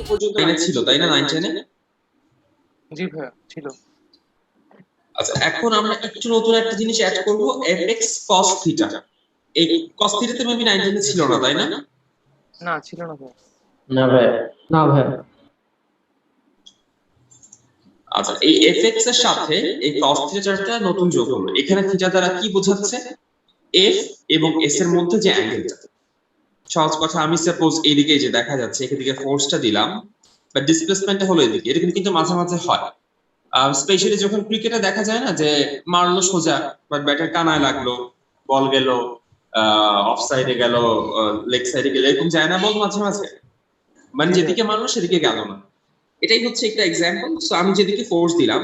পর্যন্ত লাইনে ছিল, তাই না? 9 10 এ। জি ভাইয়া ছিল। আচ্ছা, এখন আমরা একটু নতুন একটা জিনিস অ্যাড করব, fx cos থিটা। এই cos থিটা তো মেবি 9 10 এ ছিল না, তাই না? না ছিল না ভাইয়া। না ভাই, না ভাই, আচ্ছা, এই fx এর সাথে এই cos থিটাটা নতুন যোগ হলো। এখানে থিটা দ্বারা কি বোঝাচ্ছে? f এবং s এর মধ্যে যে অ্যাঙ্গেলটা। সহজ কথা, আমি সাপোজ এইদিকে যে দেখা যাচ্ছে এদিকে ফোর্সটা দিলাম, বা ডিসপ্লেসমেন্টটা হলো এদিকে, এরকম কিন্তু মাঝে মাঝে হয়। স্পেশালি যখন ক্রিকেটে দেখা যায় না যে মারলো সোজা, বাট ব্যাটের কানায় লাগলো, বল গেল অফ সাইডে গেল, লেগ সাইডে গেল, এরকম যায় না বল মাঝে মাঝে, মানে যেদিকে মারলো সেদিকে গেল না। এটাই হচ্ছে একটা এক্সাম্পল। সো আমি যেদিকে ফোর্স দিলাম,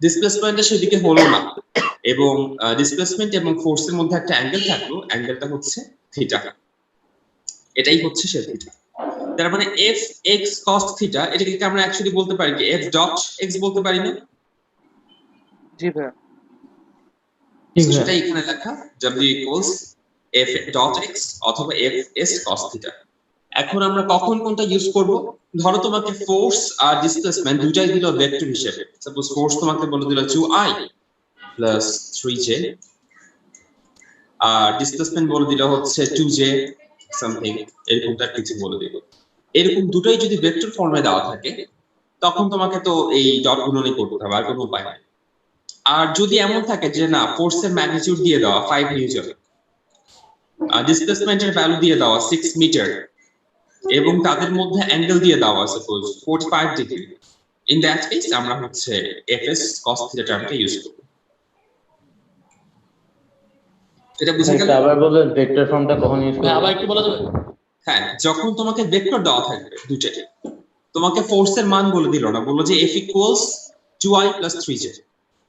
ডিসপ্লেসমেন্টটা সেদিকে হলো না, এবং ডিসপ্লেসমেন্ট এবং ফোর্সের মধ্যে একটা অ্যাঙ্গেল থাকলো, অ্যাঙ্গেলটা হচ্ছে থিটা। এটাই হচ্ছে সে থিটা। তার মানে f x cos থিটা, এটাকে কি আমরা অ্যাকচুয়ালি বলতে পারি কি f ডট x বলতে পারি না? জি ভাইয়া। সেটা এখানে লেখা w equals f dot x অথবা f s cos থিটা। এখন আমরা কখন কোনটা ইউজ করব? ধরো তোমাকে ফোর্স আর ডিসপ্লেসমেন্ট দুটাই দিল ভেক্টর হিসেবে। সাপোজ ফোর্স তোমাকে বলে দিল 2i প্লাস 3j, আর ডিসপ্লেসমেন্ট বলে দিল হচ্ছে 2j সামথিং, এরকমটা কিছু বলে দিল। এরকম দুটোই যদি ভেক্টর ফর্মে দেওয়া থাকে, তখন তোমাকে তো এই ডট গুণনই করতে হবে, আর কোনো উপায় নেই। আর যদি এমন থাকে যে না, ফোর্সের ম্যাগনিটিউড দিয়ে দেওয়া 5 নিউটন, ডিসপ্লেসমেন্টের ভ্যালু দিয়ে দেওয়া 6 মিটার, এবং তাদের মধ্যে অ্যাঙ্গেল দিয়ে দেওয়া suppose 45 degree, in that case আমরা হচ্ছে fs cos থিটা টার্মটা ইউজ করব। এটা বুঝে গেল? আবার বলবেন ভেক্টর ফর্মটা কখন ইউজ করব? আবার একটু বলা যাবে? হ্যাঁ, যখন তোমাকে ভেক্টর দেওয়া থাকবে দুইটাতে, তোমাকে ফোর্সের মান বলে দিল না, বললো যে f equals 2i plus 3j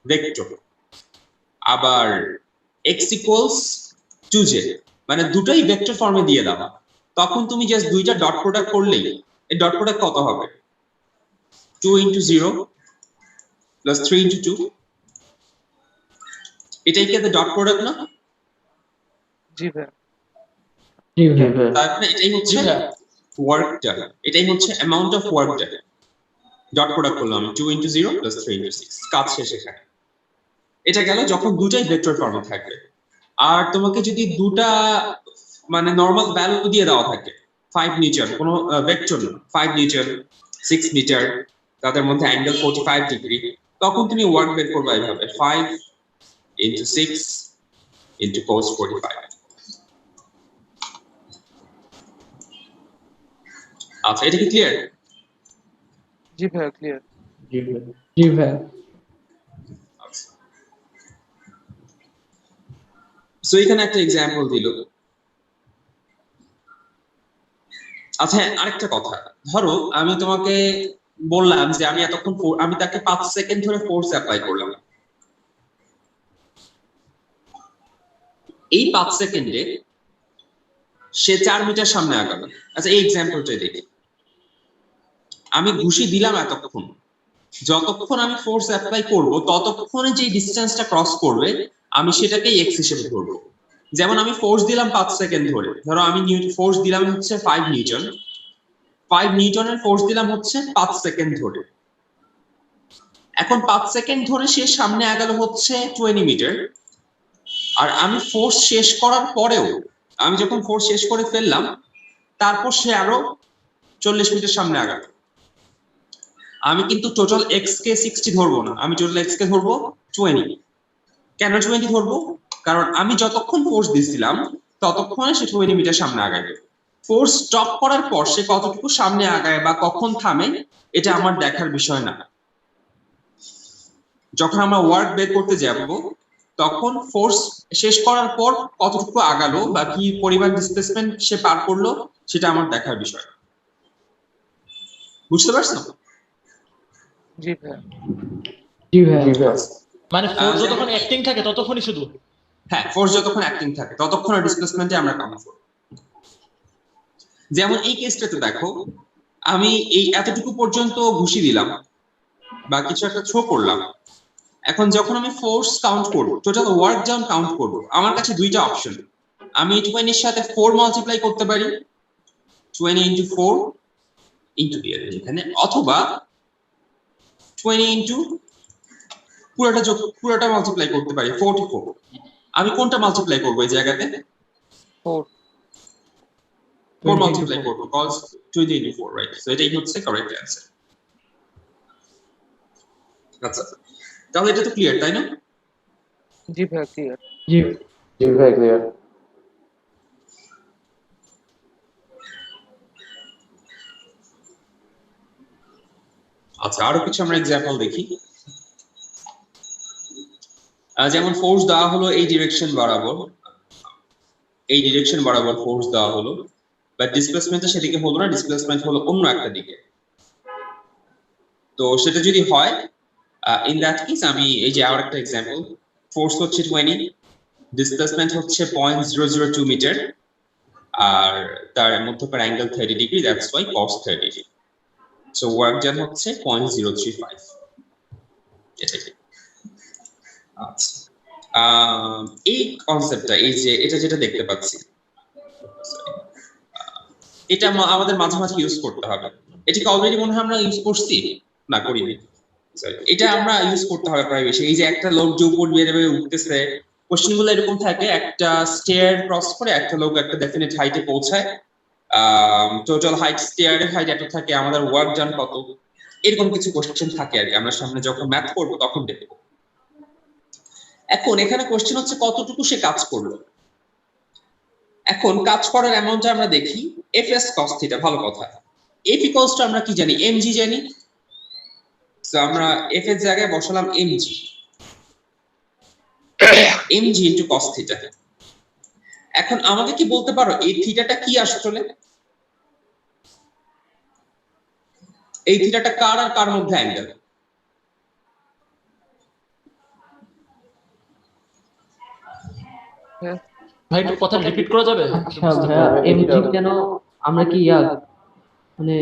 vector, আবার x equals 2j, মানে দুটোই ভেক্টর ফর্মে দিয়ে দাও, তখন তুমি জাস্ট দুইটা ডট প্রোডাক্ট করলেই এই ডট প্রোডাক্ট কত হবে? 2 into 0 plus 3 into 2, এটাই কি ডট প্রোডাক্ট না? জি ভাইয়া। জি ভাই, তার মানে এটাই হচ্ছে ওয়ার্ক ডান, এটাই হচ্ছে amount of work done. Dot product করলাম 2 into 0 plus 3 into 6, কাজ শেষ এখানে। এটা গেল যখন দুটাই ভেক্টর ফর্মে থাকবে। আর তোমাকে যদি দুটা মানে নরমাল ভ্যালু দিয়ে দেওয়া থাকে, 5 নিউটন কোনো ভেক্টর না, 5 নিউটন 6 মিটার, তাদের মধ্যে অ্যাঙ্গেল 45 ডিগ্রি, তখন তুমি ওয়ার্ক বের করবে এইভাবে 5 into 6 into cos 45। আচ্ছা, এটা কি ক্লিয়ার? জি ভাইয়া ক্লিয়ার। জি ভাই। সো এখানে একটা এক্সাম্পল দিল। আচ্ছা, আরেকটা কথা, ধরো আমি তোমাকে বললাম যে আমি এতক্ষণ আমি তাকে 5 সেকেন্ড ধরে ফোর্স অ্যাপ্লাই করলাম। এই 5 সেকেন্ডে সে 4 মিটার সামনে আগালো। আচ্ছা, এই এক্সাম্পলটাই দেখি। আমি ঘুষি দিলাম এতক্ষণ, যতক্ষণ আমি ফোর্স অ্যাপ্লাই করব ততক্ষণে যে ডিসটেন্সটা ক্রস করবে আমি সেটাকেই x হিসেবে ধরব। যেমন আমি ফোর্স দিলাম 5 সেকেন্ড ধরে, ধরো আমি ফোর্স দিলাম হচ্ছে 5 নিউটন, 5 নিউটনের ফোর্স দিলাম হচ্ছে 5 সেকেন্ড ধরে। এখন 5 সেকেন্ড ধরে সে সামনে আগালো হচ্ছে 20 মিটার, আর আমি ফোর্স শেষ করার পরেও, আমি যখন ফোর্স শেষ করে ফেললাম তারপর সে আরো 40 মিটার সামনে আগালো। আমি কিন্তু টোটাল x কে 60 ধরবো না, আমি টোটাল x কে ধরবো 20। কেন 20 ধরবো? কারণ আমি যতক্ষণ ফোর্স দিছিলাম ততক্ষণে সে 20 মিটার সামনে আগাবে। ফোর্স স্টপ করার পর সে কতটুকু সামনে আগায় বা কখন থামে এটা আমার দেখার বিষয় না। যখন আমরা ওয়ার্ক বের করতে যাব তখন ফোর্স শেষ করার পর কতটুকু আগালো বা কি পরিমাণ ডিসপ্লেসমেন্ট সে পার করলো সেটা আমার দেখার বিষয়। বুঝতে পারছো? জি ভাইয়া। জি ভাই। মানে ফোর্স যতক্ষণ অ্যাক্টিং থাকে ততক্ষণই শুধু? হ্যাঁ, ফোর্স যতক্ষণ অ্যাক্টিং থাকে ততক্ষণ ডিসপ্লেসমেন্টে আমরা কাউন্ট করব। যেমন এই কেসটাতে দেখো, আমি এই এতটুকু পর্যন্ত ঘুষি দিলাম বা কিছু একটা থ্রো করলাম। এখন যখন আমি ফোর্স কাউন্ট করব, টোটাল ওয়ার্ক ডাউন কাউন্ট করব, আমার কাছে দুইটা অপশন। আমি 20 এর সাথে 4 মাল্টিপ্লাই করতে পারি, 20 into 4 ইনটু দিয়ে দেন এখানে, অথবা 20 ইনটু পুরোটা মাল্টিপ্লাই করতে পারি 44। আমি কোনটা মাল্টিপ্লাই করব এই জায়গাতে? 4 4 মাল্টিপ্লাই করব cos 20 into 4, রাইট? সো এটাই হচ্ছে কারেক্ট অ্যানসার। আচ্ছা, তাহলে এটা তো ক্লিয়ার, তাই না? জি ভাইয়া ক্লিয়ার। জি জি ভাই ক্লিয়ার। আচ্ছা, আরো কিছু আমরা এক্সাম্পল দেখি। যেমন ফোর্স দেওয়া হলো এই ডিরেকশন বরাবর ফোর্স দেওয়া হলো, বাট ডিসপ্লেসমেন্টটা সেদিকে হলো না, ডিসপ্লেসমেন্ট হলো অন্য একটা দিকে। তো সেটা যদি হয়, ইন দ্যাট কেস আমি এই যে আরেকটা এক্সাম্পল, ফোর্স হচ্ছে 20, ডিসপ্লেসমেন্ট হচ্ছে 0.002 মিটার, আর তার মধ্যকার angle 30 degree, that's why cos 30। So work done হচ্ছে 0.035। এটাই। আচ্ছা, এই কনসেপ্টটা, এই যে এটা যেটা দেখতে পাচ্ছি, এটা আমাদের মাঝে মাঝে ইউজ করতে হবে। এটাকে অলরেডি মনে হয় আমরা ইউজ করছি, না করিনি, এটা আমরা ইউজ করতে হবে প্রায় বেশি। এই যে একটা লোক যে উপর বেয়ে উঠতেছে, কোশ্চেনগুলো এরকম থাকে, একটা স্টেয়ার ক্রস করে একটা লোক একটা ডেফিনেট হাইটে পৌঁছায়, টোটাল হাইট, স্টেয়ারের হাইট এত থাকে, আমাদের ওয়ার্ক ডান কত, এরকম কিছু কোশ্চেন থাকে আর কি। আমরা সামনে যখন ম্যাথ করবো তখন দেখবো। এখন এখানে কোশ্চেন হচ্ছে কতটুকু সে কাজ করলো। এখন কাজ করার অ্যামাউন্টটা আমরা দেখি, fs cos থিটা। ভালো কথা, f ইকুয়ালস টু আমরা কি জানি? mg জানি। সো আমরা f এর জায়গায় বসালাম mg, mg into cos theta. এখন আমাকে কি বলতে পারো এই থিটাটা কি আসলে? এই থিটাটা কার আর কার মধ্যে অ্যাঙ্গেল? ভাই একটু কথা রিপিট করা যাবে? আচ্ছা ভাইয়া, এমজি কেন আমরা কি মানে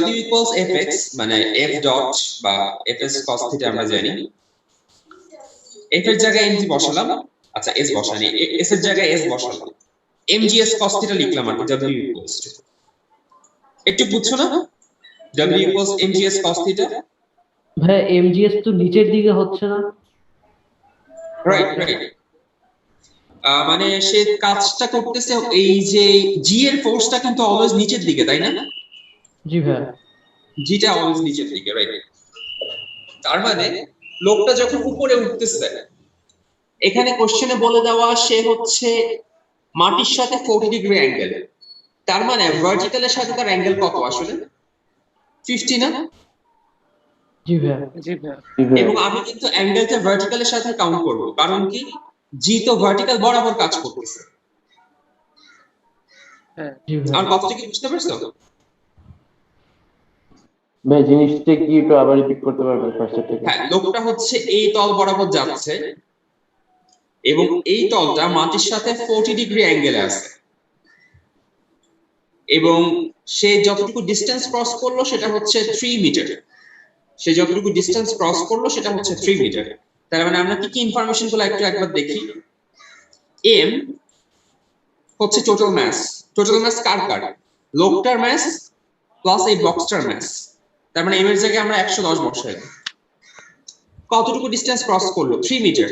w ইকুয়ালস fx, মানে f ডট বা fs cos থিটা আমরা জানি। f এর জায়গায় mg বসালাম, আচ্ছা s বসানি, s এর জায়গায় s বসালাম, mgs cos থিটা লিখলাম আর w ইকুয়ালস টু, একটু বুঝছো না? w equals mgs cos theta, ভাইয়া এমজিএস তো নিচের দিকে হচ্ছে না? Right right. মানে সে কাজটা করতেছে, এই যে জি এর ফোর্সটা কিন্তু অলওয়েজ নিচের দিকে, তাই না? জি ভাইয়া। জিটা অলওয়েজ নিচের দিকে, রাইট? তার মানে লোকটা যখন উপরে উঠতেছে, এখানে কোশ্চেনে বলে দেওয়া সে হচ্ছে মাটির সাথে 40 ডিগ্রি অ্যাঙ্গেল। তার মানে ভার্টিক্যালের সাথে তার অ্যাঙ্গেল কত আসলে? 50 না? জি ভাইয়া। জি ভাইয়া। এবং আমি কিন্তু অ্যাঙ্গেলটা ভার্টিক্যালের সাথে কাউন্ট করব, কারণ কি জি তো ভার্টিক্যাল বরাবর কাজ করতেছে। হ্যাঁ জি আর ভাইয়া। কথাটা কি বুঝতে পারছো? ভাই জিনিসটা কি একটু আবার রিপিট করতে পারবেন ফার্স্ট থেকে? হ্যাঁ, লোকটা হচ্ছে এই তল বরাবর যাচ্ছে এবং এই তলটা মাটির সাথে 40 ডিগ্রি অ্যাঙ্গেলে আছে, এবং সে যতটুকু ডিসটেন্স ক্রস করলো সেটা হচ্ছে 3 মিটার। সে যতটুকু ডিসটেন্স ক্রস করলো সেটা হচ্ছে 3 মিটার। তার মানে আমরা কি কি ইনফরমেশন গুলো একবার দেখি। m হচ্ছে টোটাল মাস। টোটাল মাস কার কার? লোকটার মাস প্লাস এই বক্সটার মাস। তার মানে m এর জায়গায় আমরা 110 বসাই। কতটুকু ডিসটেন্স ক্রস করলো? 3 মিটার।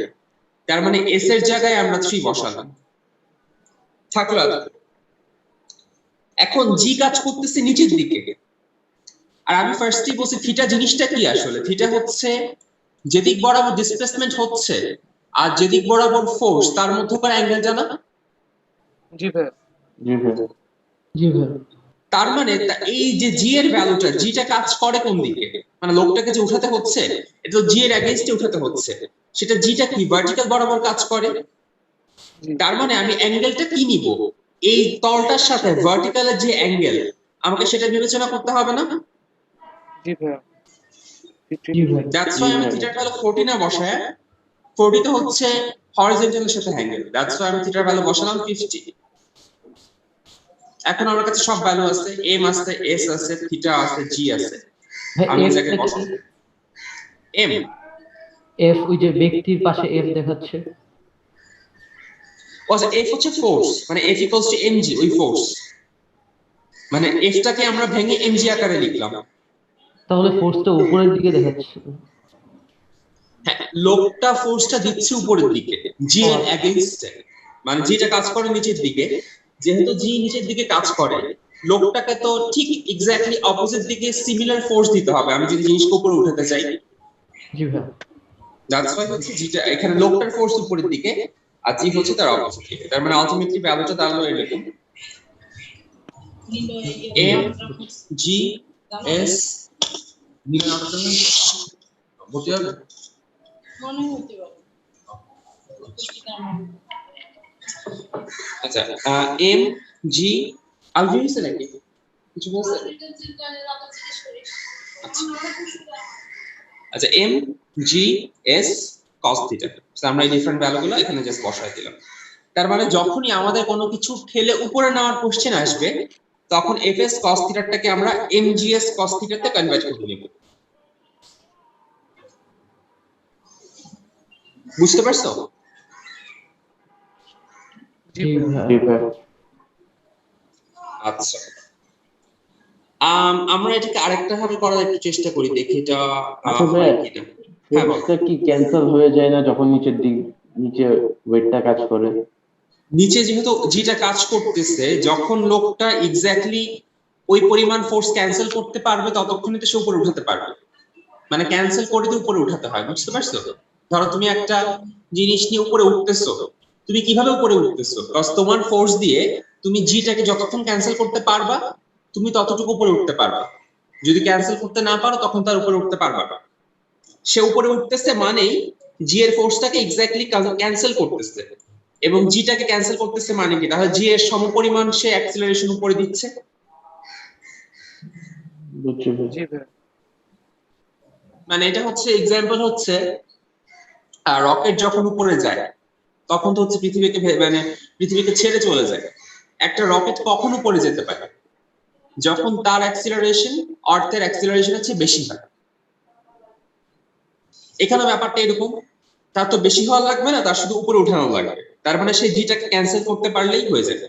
তার মানে s এর জায়গায় আমরা 3 বসালাম, থাকলো। এখন g কাজ করতেছে নিচের দিকে, আর আমি ফার্স্টই বলছি থিটা জিনিসটা কি আসলে? থিটা হচ্ছে যেদিক বরাবর ডিসপ্লেসমেন্ট হচ্ছে আর যেদিক বরাবর ফোর্স, তার মধ্যকার অ্যাঙ্গেল জানা? জি ভাইয়া। জি ভাই। জি ভাইয়া। তার মানে এই যে জি এর ভ্যালুটা, জিটা কাজ করে কোন দিকে? মানে লোকটাকে যে উঠাতে হচ্ছে, এটা তো জি এর এগেইনস্টে উঠাতে হচ্ছে, সেটা জিটা কি ভার্টিক্যাল বরাবর কাজ করে। তার মানে আমি অ্যাঙ্গেলটা কি নিব? এই তলটার সাথে ভার্টিক্যালের যে অ্যাঙ্গেল, আমাকে সেটা বিবেচনা করতে হবে না? জি ভাইয়া। জি ভাইয়া। দ্যাটস ওয়াই আমি থিটার ভ্যালু 40 না বসায়, 40 তো হচ্ছে হরিজন্টালের সাথে অ্যাঙ্গেল, দ্যাটস ওয়াই আমি থিটার ভ্যালু বসালাম 50। এখন আমার কাছে সব ভ্যালু আছে, m আছে, s আছে, থিটা আছে, g আছে। আমি এই জায়গায় বসাবো m। এফ ওই যে ব্যক্তির পাশে এফ দেখাচ্ছে। আচ্ছা, f হচ্ছে ফোর্স, মানে f ইকুয়ালস টু mg, ওই ফোর্স। মানে এফটাকে আমরা ভেঙে এমজি আকারে লিখলাম। তাহলে ফোর্সটা উপরের দিকে দেখাচ্ছে। হ্যাঁ, লোকটা ফোর্সটা দিচ্ছে উপরের দিকে, জি এর এগেইনস্টে, মানে যেটা কাজ করে নিচের দিকে। যেহেতু জি নিচের দিকে কাজ করে, লোকটাকে তো ঠিক এক্স্যাক্টলি অপোজিট দিকে সিমিলার ফোর্স দিতে হবে আমি যদি জিনিসকে উপরে উঠাতে চাই। জি ভাইয়া। দ্যাটস ওয়াই হচ্ছে যেটা এখানে লোকটার ফোর্স উপরের দিকে আর জি হচ্ছে তার অপোজিট দিকে। তার মানে আলটিমেটলি ভ্যালুটা দাঁড়ালো এরকম এম জি এস নিয়ে অর্ডার ভর্তি হবে মনে হতে পারে আচ্ছা এম জি আলভিউস নাকি কিছু বলছে? আচ্ছা M G S cos theta, আমরা এই ডিফারেন্ট ভ্যালুগুলো এখানে জাস্ট বসাই দিলাম। তার মানে যখনই আমাদের কোনো কিছু ঠেলে উপরে নেওয়ার কোশ্চেন আসবে তখন fs cos থিটাটাকে আমরা mgs cos থিটাতে কনভার্ট করে নেব। বুঝতে পারছো? জি জি ভাইয়া। জি ভাইয়া। ভাইয়া। আচ্ছা আমরা এটাকে আরেকটা ভাবে করার একটু চেষ্টা করি, দেখি এটা আচ্ছা হয় ভাইয়া, কিনা। হ্যাঁ বল। ফোর্সটা কি ক্যান্সেল হয়ে যায় না যখন নিচে ওয়েটটা কাজ করে? নিচে যেহেতু জিটা কাজ করতেছে, যখন লোকটা এক্স্যাক্টলি ওই পরিমাণ ফোর্স ক্যান্সেল করতে পারবে ততক্ষণই তো সে উপরে উঠাতে পারবে। মানে ক্যান্সেল করে দিয়ে উপরে উঠাতে হয়, বুঝতে পারছো? ধরো তুমি একটা জিনিস নিয়ে উপরে উঠতেছো, তুমি কিভাবে উপরে উঠতেছো? কজ তোমার ফোর্স দিয়ে তুমি জিটাকে যতক্ষণ ক্যান্সেল করতে পারবা তুমি ততটুকু উপরে উঠতে পারবা। যদি ক্যান্সেল করতে না পারো তখন তার উপরে উঠতে পারবা না। সে উপরে উঠতেছে মানেই জি এর ফোর্সটাকে এক্স্যাক্টলি ক্যান্সেল করতেছে, এবং জিটাকে ক্যান্সেল করতেছে মানে কি? তাহলে জি এর সমপরিমাণ সে অ্যাক্সিলারেশন উপরে দিচ্ছে। বুঝছি ভাইয়া। জি ভাইয়া। মানে এটা হচ্ছে এক্সাম্পল হচ্ছে রকেট যখন উপরে যায় তখন তো হচ্ছে মানে পৃথিবীকে ছেড়ে চলে যায়। একটা রকেট কখন উপরে যেতে পারে? যখন তার অ্যাক্সিলারেশন আর্থের অ্যাক্সিলারেশনের চেয়ে বেশি হয়। এখানে ব্যাপারটা এরকম, তার তো বেশি হওয়া লাগবে না, তার শুধু উপরে উঠানো লাগবে। তার মানে সেই জিটাকে ক্যান্সেল করতে পারলেই হয়ে যাবে।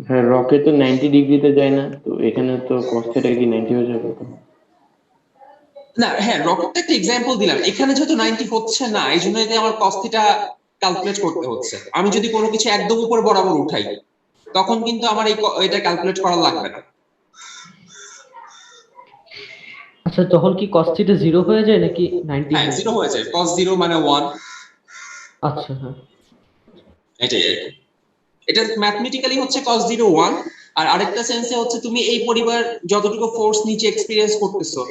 হ্যাঁ, রকেট তো 90 ডিগ্রিতে যায় না, তো এখানে তো cos থিটা কি 90 হয়ে যাবে? না হ্যাঁ, রকেটটা একটা এক্সাম্পল দিলাম, এখানে যেহেতু 90 হচ্ছে না এই জন্য এটা আমার cos থিটা ক্যালকুলেট করতে হচ্ছে। আমি যদি কোনো কিছু একদম উপর বরাবর উঠাই তখন কিন্তু আমার এটা ক্যালকুলেট করা লাগবে না। আচ্ছা তখন কি cos থিটা 0 হয়ে যায় নাকি 90 হ্যাঁ হয়ে জিরো যায়? হয়ে যায়, cos 0 মানে 1। আচ্ছা হ্যাঁ। এটাই আর কি। এটা ম্যাথমেটিক্যালি হচ্ছে cos 0 1, আর আরেকটা সেন্সে হচ্ছে তুমি এই পরিবার যতটুকু ফোর্স নিচে এক্সপেরিয়েন্স করতেছো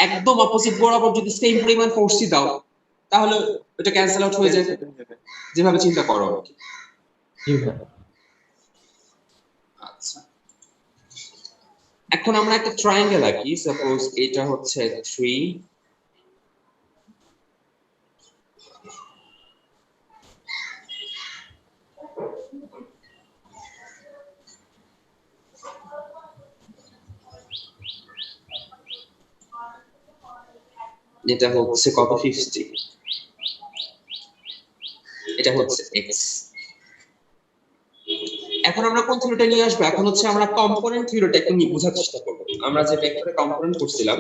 একদম অপোজিট বরাবর যদি সেম পরিমাণ ফোর্সই দাও তাহলে এটা ক্যান্সেল আউট হয়ে যাবে, যেভাবে চিন্তা করো আর কি। জি ভাইয়া। আচ্ছা এখন আমরা একটা ট্রায়াঙ্গেল আঁকি, সাপোজ এটা হচ্ছে 3, এটা হচ্ছে কত 50, এটা হচ্ছে x। এখন আমরা কোন থিওরিটা নিয়ে আসবো? এখন হচ্ছে আমরা কম্পোনেন্ট থিওরিটা একটু নিয়ে বোঝার চেষ্টা করব। আমরা যে ভেক্টরে কম্পোনেন্ট করছিলাম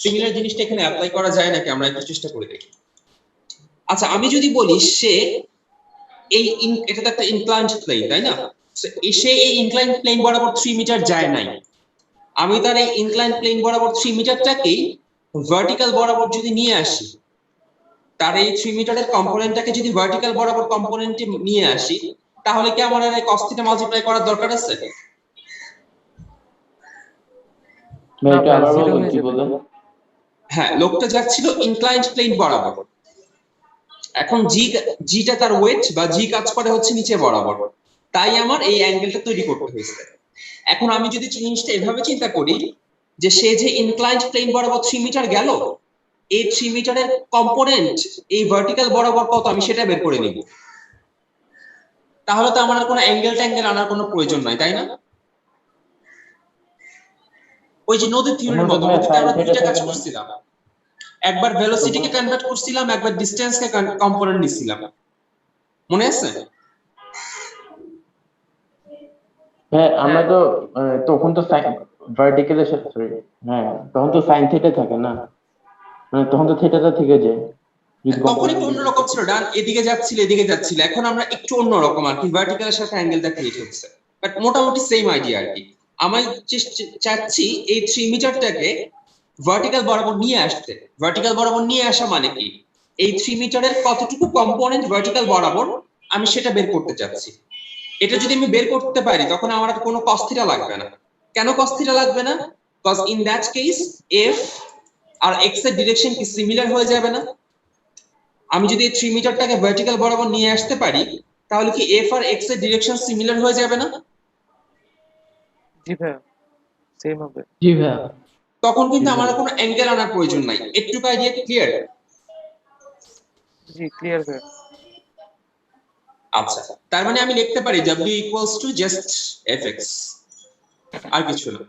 সিমিলার জিনিসটা এখানে অ্যাপ্লাই করা যায় নাকি আমরা একটু চেষ্টা করে দেখি। আচ্ছা আমি যদি বলি সে এই এটা তো একটা ইনক্লাইনড প্লেন তাই না? সে এই ইনক্লাইনড প্লেন বরাবর 3 মিটার যায় নাই, আমি তার এই ইনক্লাইনড প্লেন বরাবর 3 মিটারটাকেই ভার্টিক্যাল বরাবর যদি নিয়ে আসি, তার এই 3 মিটারের কম্পোনেন্টটাকে যদি ভার্টিক্যাল বরাবর কম্পোনেন্টে নিয়ে আসি তাহলে কি আমার এই cos থিটা মাল্টিপ্লাই করার দরকার আছে? ভাই এটা ভাইয়া, আবার zero বলুন, হয়ে কি যাবে। বলেন? হ্যাঁ লোকটা যাচ্ছিল ইনক্লাইনড প্লেন বরাবর, এখন জিটা তার ওয়েট বা জি কাজ করে হচ্ছে নিচে বরাবর, তাই আমার এই অ্যাঙ্গেলটা তৈরি করতে হয়েছে। এখন আমি যদি জিনিসটা এভাবে চিন্তা করি যে সে যে ইনক্লাইনড প্লেন বরাবর 3 মিটার গেল, এই 3 মিটারের কম্পোনেন্ট এই ভার্টিক্যাল বরাবর কত আমি সেটা বের করে নিব, তাহলে তো আমার আর কোনো অ্যাঙ্গেল আনার কোনো প্রয়োজন নাই তাই না? ওই যে নদীর থিওরির আমার তো মতো, ভাই নদীতে sin আমরা থিটা দুইটা কাজ থাকে না। করছিলাম, একবার ভেলোসিটিকে কনভার্ট করছিলাম একবার ডিসটেন্সকে কম্পোনেন্ট নিছিলাম, মনে আছে? হ্যাঁ আমরা তো তখন তো ভার্টিক্যালের সাথে সরি হ্যাঁ তখন তো সাইন থিটা থাকে না, মানে তখন তো থিটাটা থেকে যায় যদি তখন একটু কম্পোনেন্ট। অন্যরকম ছিল, ডান এদিকে যাচ্ছিল এদিকে যাচ্ছিল, এখন আমরা একটু অন্যরকম আর কি, ভার্টিক্যালের সাথে অ্যাঙ্গেলটা ক্রিয়েট হচ্ছে, বাট মোটামুটি সেম আইডিয়া আর কি। আমি চাচ্ছি এই 3 মিটারটাকে ভার্টিক্যাল বরাবর নিয়ে আসতে। ভার্টিক্যাল বরাবর নিয়ে আসা মানে কি, এই 3 মিটারের কতটুকু কম্পোনেন্ট ভার্টিক্যাল বরাবর আমি সেটা বের করতে চাচ্ছি। এটা যদি আমি বের করতে পারি তখন আমার আর কোনো cos থিটা লাগবে না। কেন cos থিটা লাগবে না? Because in that case f আর x এর ডিরেকশন কি সিমিলার হয়ে যাবে না? আমি যদি এই 3 মিটারটাকে ভার্টিক্যাল বরাবর নিয়ে আসতে পারি তাহলে কি f আর x এর ডিরেকশন সিমিলার হয়ে যাবে না? জি ভাইয়া সেম হবে। জি ভাইয়া। তখন কিন্তু আমার আর কোনো অ্যাঙ্গেল আনার প্রয়োজন নাই। একটু আইডিয়া ক্লিয়ার? জি ক্লিয়ার ভাইয়া। আচ্ছা, তার মানে আমি লিখতে পারি w equals to just fx, আর কিছু না।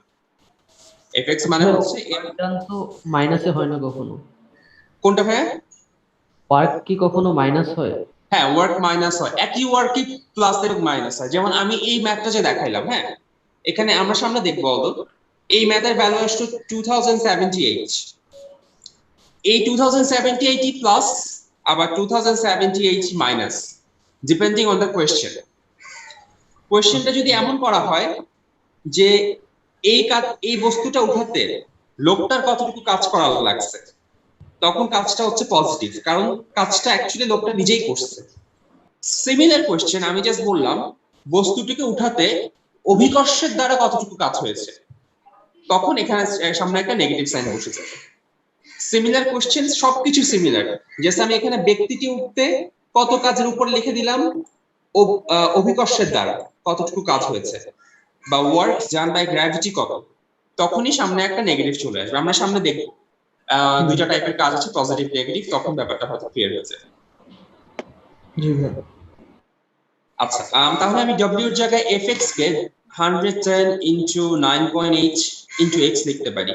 fx মানে হচ্ছে টার্ম তো মাইনাসে হয় না কখনো। কোনটা ভাই? ওয়ার্ক কি কখনো মাইনাস হয়? হ্যাঁ, ওয়ার্ক মাইনাস হয়, একই ওয়ার্কই প্লাস এর মাইনাস হয়। যেমন আমি এই ম্যাথটা যে দেখাইলাম, হ্যাঁ এখানে আমরা সামনে দেখবো অলদো এই ম্যাথের ভ্যালু আসছে 2078। এই 2078 প্লাস আবার 2078 minus, depending on the question. কোয়েশ্চেনটা যদি এমন করা হয় যে এই কাজ এই বস্তুটা উঠাতে লোকটার কতটুকু কাজ করা লাগছে, তখন কাজটা হচ্ছে পজিটিভ, কারণ কাজটা অ্যাকচুয়ালি লোকটা নিজেই করছে। সিমিলার কোয়েশ্চেন আমি জাস্ট বললাম বস্তুটিকে উঠাতে অভিকর্ষের দ্বারা কতটুকু কাজ হয়েছে, তখন এখানে সামনে একটা নেগেটিভ সাইন বসে যাবে। সিমিলার কোয়েশ্চেন সবকিছু সিমিলার, জাস্ট আমি এখানে ব্যক্তিটি উঠতে কত কাজের উপর লিখে দিলাম অভিকর্ষের দ্বারা কতটুকু কাজ হয়েছে, বা ওয়ার্ক ডান বাই গ্র্যাভিটি কত, তখনই সামনে একটা নেগেটিভ চলে আসবে। আমরা সামনে দেখবো দুইটা টাইপের কাজ আছে, পজিটিভ নেগেটিভ, তখন ব্যাপারটা হয়তো ক্লিয়ার হয়ে যাবে। জি ভাইয়া। আচ্ছা, তাহলে আমি w এর জায়গায় fx কে 110 ইনটু 9.8 ইনটু x লিখতে পারি।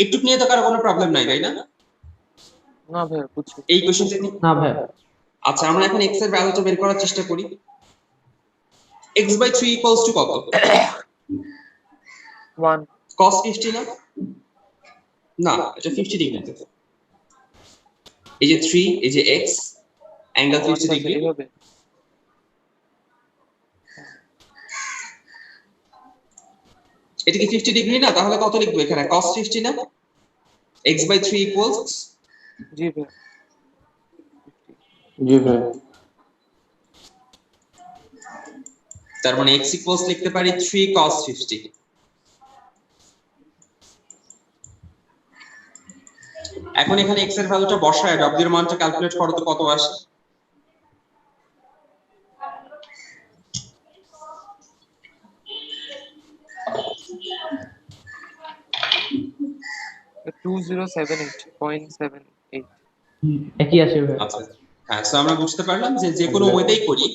একটু নিয়ে তো কারো কোনো প্রবলেম নাই, তাই না? না ভাইয়া বুঝছি। এই কোশ্চেনটা না ভাইয়া। আচ্ছা, আমরা এখন x এর ভ্যালুটা বের করার চেষ্টা করি। x বাই 3 ইকুয়ালস টু কত? 1 cos 50 না? না, এটা 50 ডিগ্রিতে। এই যে 3, এই যে x, অ্যাঙ্গেল 50 ডিগ্রি। এইভাবে। এটা কি 50 ডিগ্রি না? তাহলে কত লিখবো এখানে? cos 50 না? x বাই 3 ইকুয়ালস, জি ভাইয়া। জি ভাই তার মানে x ইকুয়ালস লিখতে পারি 3 cos 50। এখন এখানে x এর ভ্যালুটা বসায় w এর মানটা ক্যালকুলেট করো তো কত আসে। এ 2078.78 একই আসে ভাইয়া। আচ্ছা, হ্যাঁ, সো আমরা বুঝতে পারলাম যে যে কোনো ওয়েতেই করি,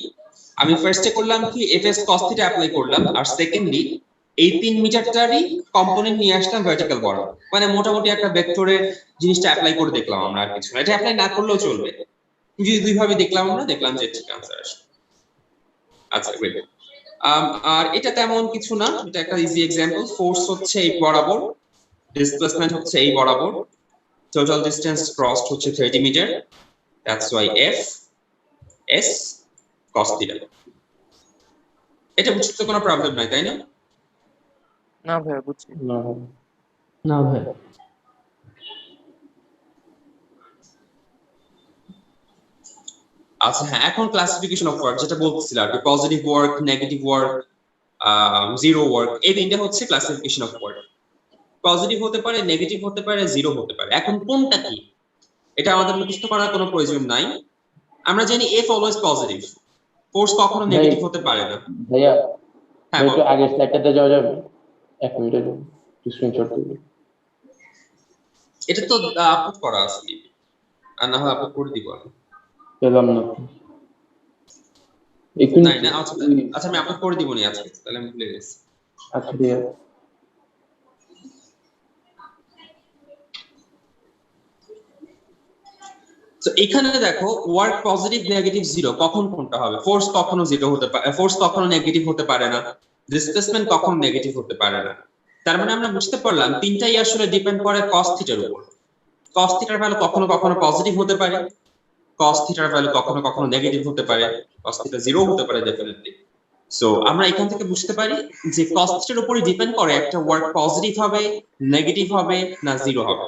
আমি ফার্স্টে করলাম কি fs cos থিটা অ্যাপ্লাই করলাম, আর সেকেন্ডলি এই 3 মিটারটারই কম্পোনেন্ট নিয়ে আসলাম ভার্টিক্যাল বরাবর, মানে মোটামুটি একটা ভেক্টরের জিনিসটা অ্যাপ্লাই করে দেখলাম আমরা, আর কিছু না। এটা অ্যাপ্লাই না করলেও চলবে, যদি দুইভাবে দেখলাম, আমরা দেখলাম যে ঠিক আনসার আসে। আচ্ছা, গ্রেট। আর এটা তেমন কিছু না, এটা একটা ইজি এক্সাম্পল। ফোর্স হচ্ছে এই বরাবর, ডিসপ্লেসমেন্ট হচ্ছে এই বরাবর, টোটাল ডিসটেন্স ক্রসড হচ্ছে 30 metre, that's why f s cos theta. এটা বুঝতে কোনো প্রবলেম নাই, তাই না? না ভাইয়া বুঝছি। না না ভাইয়া। আচ্ছা, হ্যাঁ, এখন ক্লাসিফিকেশন অফ ওয়ার্ক যেটা বলতেছিলাম আর কি, positive work, negative work, zero work, এই তিনটা হচ্ছে ক্লাসিফিকেশন অফ ওয়ার্ক। পজিটিভ হতে পারে, নেগেটিভ হতে পারে, জিরো হতে পারে। এখন কোনটা কি এটা আমাদের মুখস্থ করার কোনো প্রয়োজন নাই। আমরা জানি f অলওয়েজ পজিটিভ, ফোর্স কখনো ভাই- নেগেটিভ হতে পারে না। ভাইয়া হ্যাঁ, একটু বলো। আগের স্লাইডটাতে যাওয়া যাবে? 1 মিনিটের জন্য স্ক্রিনশট তুলি। এটা তো আপলোড করা আছে, আর না হয় আপলোড করে দিব আমি। পেলাম না একটু নাই না, আচ্ছা আচ্ছা, আমি আপলোড করে দিব নি আজকে, তাহলে আমি ভুলে গেছি। আচ্ছা দিয়া তো এখানে দেখো ওয়ার্ক পজিটিভ, নেগেটিভ, জিরো, কখন কোনটা হবে? ফোর্স কখনো জিরো হতে পারে, ফোর্স কখনো নেগেটিভ হতে পারে না, ডিসপ্লেসমেন্ট কখন নেগেটিভ হতে পারে না। তার মানে আমরা বুঝতে পারলাম তিনটাই আসলে ডিপেন্ড করে cos থিটার উপর। cos থিটার ভ্যালু কখনো কখনো পজিটিভ হতে পারে, cos থিটার ভ্যালু কখনো কখনো নেগেটিভ হতে পারে, cos থিটা 0 হতে পারে ডেফিনেটলি। সো আমরা এখান থেকে বুঝতে পারি যে cos থিটার উপরই ডিপেন্ড করে একটা ওয়ার্ক পজিটিভ হবে, নেগেটিভ হবে না 0 হবে।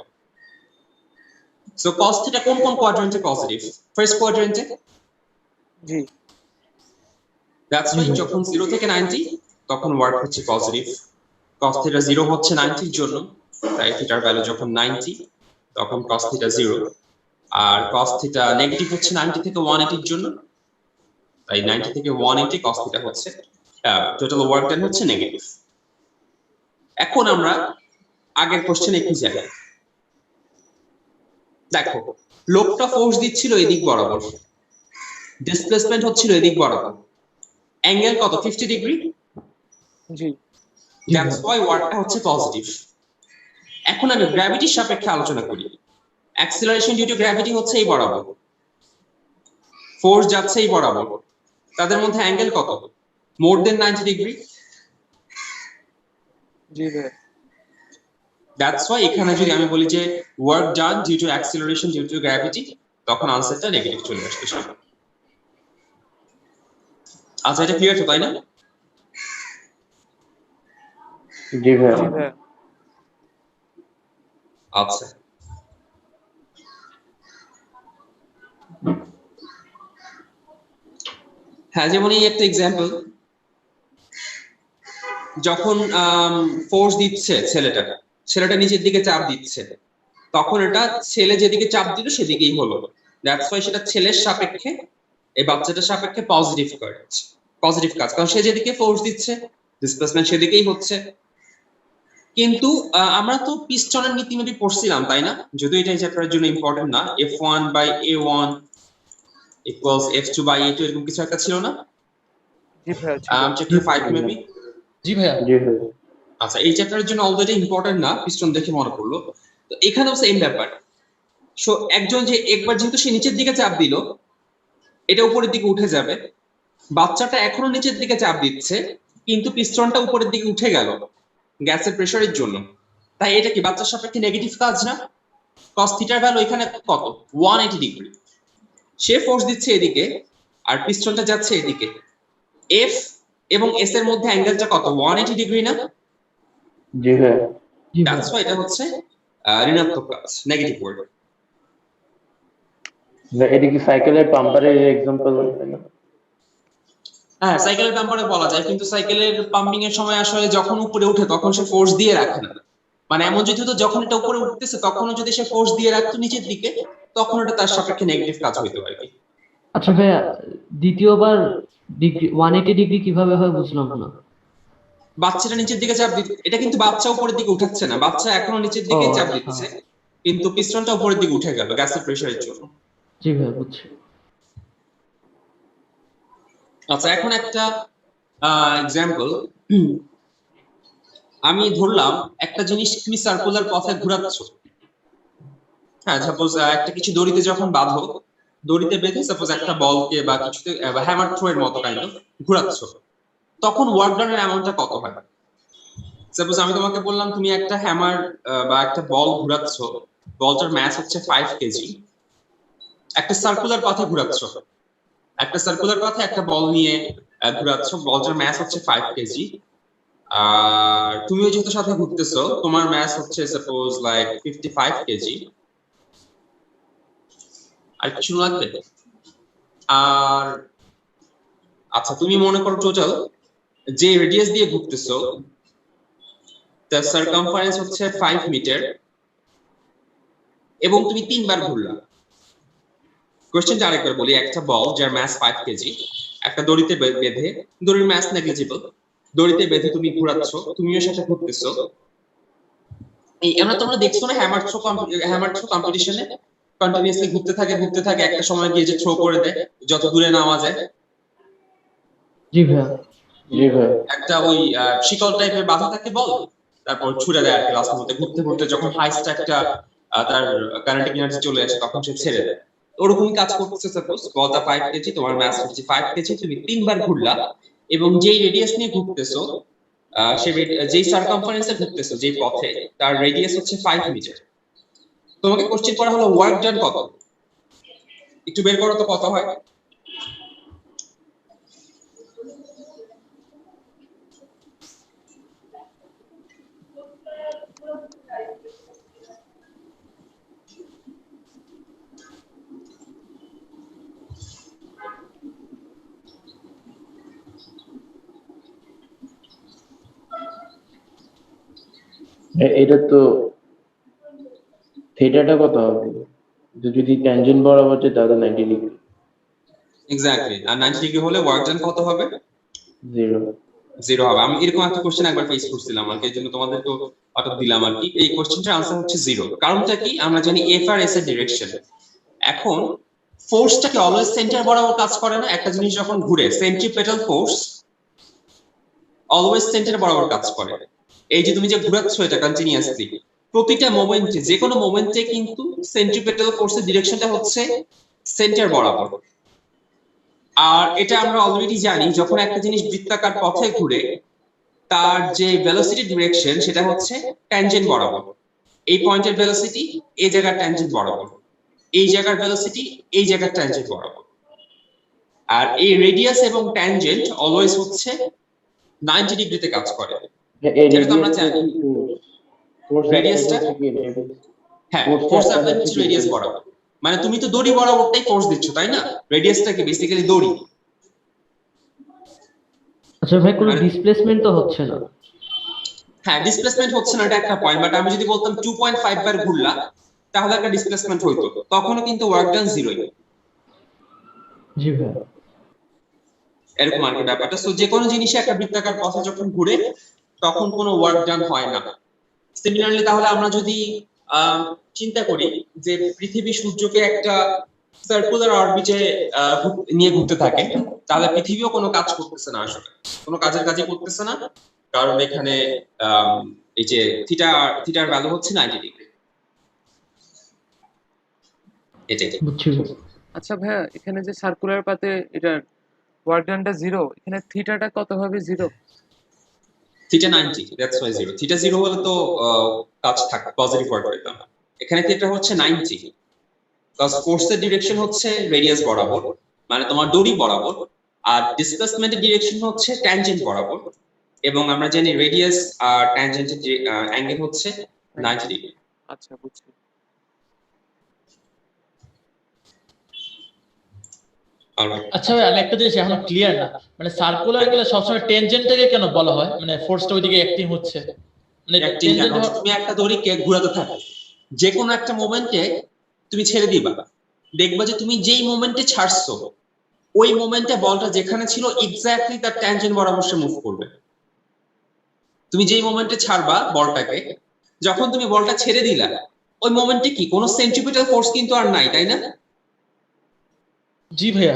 সো cos থিটা কোন কোন কোয়াড্রেন্টে পজিটিভ? ফার্স্ট কোয়াড্রেন্টে। জি দ্যাটস ওয়াই যখন 0 থেকে 90 তখন ওয়ার্ক হচ্ছে পজিটিভ। cos থিটা 0 হচ্ছে 90 এর জন্য, তাই থিটার ভ্যালু যখন 90 তখন cos থিটা 0। আর cos থিটা নেগেটিভ হচ্ছে 90 থেকে 180 এর জন্য, তাই 90 থেকে 180 cos থিটা হচ্ছে টোটাল ওয়ার্ক ডান হচ্ছে নেগেটিভ। এখন আমরা আগের কোশ্চেনে একটু যাই। দেখো লোকটা ফোর্স দিচ্ছিল এদিক বরাবর, ডিসপ্লেসমেন্ট হচ্ছিল এদিক বরাবর, অ্যাঙ্গেল কত 50 ডিগ্রি। জি দ্যাটস ওয়াই ওয়ার্কটা হচ্ছে পজিটিভ। এখন আমি গ্র্যাভিটির সাপেক্ষে আলোচনা করি। অ্যাক্সিলারেশন ডিউ টু গ্র্যাভিটি হচ্ছে এই বরাবর, ফোর্স যাচ্ছে এই বরাবর, তাদের মধ্যে অ্যাঙ্গেল কত? মোর দেন 90 ডিগ্রি। জি ভাইয়া দ্যাটস ওয়াই এখানে যদি আমি বলি যে work done due to acceleration due to gravity, তখন আনসারটা নেগেটিভ চলে আসবে। আচ্ছা এটা ক্লিয়ার তো, তাই না? জি ভাইয়া। জি ভাইয়া আচ্ছা হ্যাঁ, যেমন এই একটা এক্সাম্পল, যখন ফোর্স দিচ্ছে ছেলেটা নিচের দিকে চাপ দিচ্ছে, তখন এটা ছেলে যেদিকে চাপ দিল সেদিকেই হলো। দ্যাটস ওয়াই সেটা ছেলের সাপেক্ষে এই বাচ্চাটার সাপেক্ষে পজিটিভ কাজ, কারণ সে যেদিকে ফোর্স দিচ্ছে ডিসপ্লেসমেন্ট সেদিকেই হচ্ছে। কিন্তু আমরা তো পিস্টনের নীতিমালা পড়ছিলাম, তাই না? যদিও এটা এই চ্যাপ্টারের জন্য ইম্পর্টেন্ট না। F1 by A1 equals F2 by A2 এরকম কিছু একটা ছিল না? জি ভাইয়া ছিল। Chapter 5 maybe. জি ভাইয়া। জি ভাইয়া। আচ্ছা এই চ্যাপ্টারের জন্য অলরেডি ইম্পর্টেন্ট না, পিস্টন দেখে মনে পড়লো। তো এখানেও সেম ব্যাপার। সো একজন যে একবার যেহেতু সে নিচের দিকে চাপ দিল, এটা উপরের দিকে উঠে যাবে। বাচ্চাটা এখনো নিচের দিকে চাপ দিচ্ছে, কিন্তু পিস্টনটা উপরের দিকে উঠে গেল গ্যাসের প্রেসারের জন্য। তাই এটা কি বাচ্চার সাপেক্ষে নেগেটিভ কাজ না? cos থিটার ভ্যালু এখানে কত? 180 ডিগ্রি। সে ফোর্স দিচ্ছে এদিকে আর পিস্টনটা যাচ্ছে এদিকে। F এবং S এর মধ্যে অ্যাঙ্গেলটা কত? 180 ডিগ্রি না? জি ভাইয়া। জি ভাইয়া দ্যাটস ওয়াই এটা হচ্ছে ঋণাত্মক কাজ, নেগেটিভ ওয়ার্ড। এটা কি সাইকেলের পাম্পারের এক্সাম্পল? হ্যাঁ সাইকেলের ব্যাপারে বলা যায়, কিন্তু সাইকেলের পাম্পিং এর সময় আসলে যখন উপরে উঠে তখন সে ফোর্স দিয়ে রাখে না। মানে এমন যদি হতো যখন এটা উপরে উঠতেছে তখনও যদি সে ফোর্স দিয়ে রাখতো নিচের দিকে, তখন এটা তার সাপেক্ষে নেগেটিভ কাজ হইতো আর কি। আচ্ছা ভাইয়া দ্বিতীয়বার ডিগ্রি 180 ডিগ্রি কিভাবে হয় বুঝলাম না। বাচ্চাটা নিচের দিকে চাপ দিচ্ছে, এটা কিন্তু বাচ্চা উপরের দিকে উঠাচ্ছে না, বাচ্চা এখনো নিচের দিকে ও, চাপ আচ্ছা। দিচ্ছে, কিন্তু পিস্টনটা উপরের দিকে উঠে গেল গ্যাসের প্রেসারের জন্য। জি ভাইয়া বুঝছি। আচ্ছা এখন একটা এক্সাম্পল, আমি ধরলাম একটা জিনিস তুমি সার্কুলার পথে ঘোরাচ্ছ। হ্যাঁ সাপোজ একটা কিছু দড়িতে যখন বাঁধো, দড়িতে বেঁধে সাপোজ একটা বলকে বা কিছুতে হ্যামার থ্রো এর মতো কাইন্ড অফ ঘোরাচ্ছ, তখন ওয়ার্ক ডানের অ্যামাউন্টটা কত হয়? সাপোজ আমি তোমাকে বললাম তুমি একটা হ্যামার বা একটা বল ঘোরাচ্ছ, বলটার ম্যাস হচ্ছে 5 কেজি, একটা সার্কুলার পথে ঘোরাচ্ছ, একটা সার্কুলার পথে একটা বল নিয়ে ঘোরাচ্ছ, বলটার ম্যাস হচ্ছে 5 কেজি। আর তুমিও যেহেতু সাথে ঘুরতেছো, তোমার ম্যাস হচ্ছে সাপোজ লাইক 55 কেজি। আর কিছু লাগবে? আর আচ্ছা তুমি মনে করো টোটাল যে রেডিয়াস দিয়ে ঘুরতেছো তার সারকামফারেন্স হচ্ছে 5 মিটার এবং তুমি 3 বার ঘুরলা। কোশ্চেনটা আরেকবার বলি, একটা বল যার ম্যাস 5 কেজি, একটা দড়িতে বেঁধে, দড়ির ম্যাস নেগলিজিবল, দড়িতে বেঁধে তুমি ঘোরাচ্ছ, তুমিও সাথে ঘুরতেছো। এই আমরা তোমরা দেখছো না হ্যামার থ্রো কম্পিটিশনে কন্টিনিউয়াসলি ঘুরতে থাকে একটা সময় গিয়ে যে থ্রো করে দেয় যত দূরে নামা যায়। জি ভাইয়া জি ভাইয়া। একটা ওই শিকল টাইপের বাঁধা থাকে বল, তারপর ছুড়ে দেয় আর কি, লাস্টের মধ্যে ঘুরতে যখন হাইস্ট একটা তার কাইনেটিক এনার্জি চলে আসে তখন সে ছেড়ে দেয়। ওরকমই কাজ করতেছে। সাপোজ বলটা 5 কেজি, তোমার ম্যাস হচ্ছে 5 কেজি, তুমি 3 বার ঘুরলা এবং যেই রেডিয়াস নিয়ে ঘুরতেছো যেই সার্কামফারেন্সে ঘুরতেছো যে পথে তার রেডিয়াস হচ্ছে 5 মিটার। তোমাকে কোশ্চেন করা হলো ওয়ার্ক ডান কত, একটু বের করো তো কত হয়। এটা তো থিটাটা কত হবে? যদি ট্যানজেন্ট বরাবর যায় তাহলে 90 ডিগ্রি। এক্স্যাক্টলি, আর 90 ডিগ্রি হলে ওয়ার্ক ডান কত হবে? 0। 0 হবে। আমি এরকম একটা কোশ্চেন একবার ফেস করছিলাম আর কি, এই জন্য তোমাদেরকে হঠাৎ দিলাম আর কি। এই কোশ্চেনটার আনসার হচ্ছে 0। কারণটা কি? আমরা জানি এফ আর এস এর ডিরেকশন। এখন ফোর্সটা কি অলওয়েজ সেন্টার বরাবর কাজ করে না? একটা জিনিস যখন ঘুরে, সেন্ট্রিপেটাল ফোর্স অলওয়েজ সেন্টার বরাবর কাজ করে। এই যে তুমি যে ঘুরাচ্ছ এটা কন্টিনিউয়াসলি, প্রতিটা মোমেন্টে, যে কোনো মোমেন্টে কিন্তু সেন্ট্রিপেটাল ফোর্সের ডিরেকশনটা হচ্ছে সেন্টার বরাবর। আর এটা আমরা অলরেডি জানি, যখন একটা জিনিস বৃত্তাকার পথে ঘুরে তার যে ভেলোসিটি ডিরেকশন সেটা হচ্ছে ট্যানজেন্ট বরাবর। এই পয়েন্টের ভেলোসিটি এই জায়গার ট্যানজেন্ট বরাবর, এই জায়গার ভেলোসিটি এই জায়গার ট্যানজেন্ট বরাবর। আর এই রেডিয়াস এবং ট্যানজেন্ট অলওয়েজ হচ্ছে 90 ডিগ্রিতে কাজ করে। এটা তো আমরা জানি। রেডিয়াসটা, হ্যাঁ, ফোর্স অ্যাপ্লাই হচ্ছে রেডিয়াস বরাবর। মানে তুমি তো দড়ি বরাবরটাই ফোর্স দিচ্ছ, তাই না? রেডিয়াসটা কি বেসিক্যালি দড়ি। আচ্ছা ভাই, কোনো ডিসপ্লেসমেন্ট তো হচ্ছে না? হ্যাঁ, ডিসপ্লেসমেন্ট হচ্ছে না, এটা একটা পয়েন্ট। বাট আমি যদি বলতাম 2.5 বার ঘুরলা তাহলে একটা ডিসপ্লেসমেন্ট হইতো, তখনও কিন্তু ওয়ার্ক ডান 0ই। জি ভাই। এরকম আর কি ব্যাপারটা। সো যে কোনো জিনিসে একটা বৃত্তাকার পথে যখন ঘুরে তখন কোনো ওয়ার্ক ডান হয় না। সিমিলারলি তাহলে আমরা যদি চিন্তা করি যে পৃথিবী সূর্যকে একটা সার্কুলার অরবিটে নিয়ে ঘুরতে থাকে, তাহলে পৃথিবীও কোনো কাজ করতেছে না, আসলে কোনো কাজই করতেছে না। কারণ এখানে এই যে থিটার ভ্যালু হচ্ছে 90 ডিগ্রি। এটাই। বুঝছি ভাই। আচ্ছা ভাইয়া, এখানে যে সার্কুলার পাতে এটা ওয়ার্ক ডানটা 0, এখানে থিটাটা কত হবে 0? Theta 90, that's why 0। থিটা 0 হলে তো কাজ থাকে, পজিটিভ ওয়ার্ক পেতাম। এখানে থিটা হচ্ছে 90, কজ ফোর্সের ডিরেকশন হচ্ছে রেডিয়াস বরাবর, মানে তোমার দড়ি বরাবর, আর ডিসপ্লেসমেন্টের ডিরেকশন হচ্ছে ট্যানজেন্ট বরাবর। এবং আমরা জানি রেডিয়াস আর ট্যানজেন্টের যে অ্যাঙ্গেল হচ্ছে 90 ডিগ্রি। আচ্ছা, বুঝছি। অলরাইট। আচ্ছা ভাই, আমি একটা জিনিস এখনো ক্লিয়ার না, মানে সার্কুলার গেলে সবসময় টেনজেন্টটাকে কেন বলা হয়? মানে ফোর্সটা ওইদিকে অ্যাক্টিং হচ্ছে, মানে অ্যাক্টিং কেন? তুমি একটা দড়িকে ঘোরাতে থাকো, যে কোনো একটা মোমেন্টে তুমি ছেড়ে দিবা, দেখবা যে তুমি যেই মোমেন্টে ছাড়ছো ওই মোমেন্টে বলটা যেখানে ছিল এক্স্যাক্টলি তার ট্যানজেন্ট বরাবর সে মুভ করবে। তুমি যেই মোমেন্টে ছাড়বা বলটাকে, যখন তুমি বলটা ছেড়ে দিলা ওই মোমেন্টে কি কোনো সেন্ট্রিপিটাল ফোর্স কিন্তু আর নাই, তাই না? জি ভাইয়া।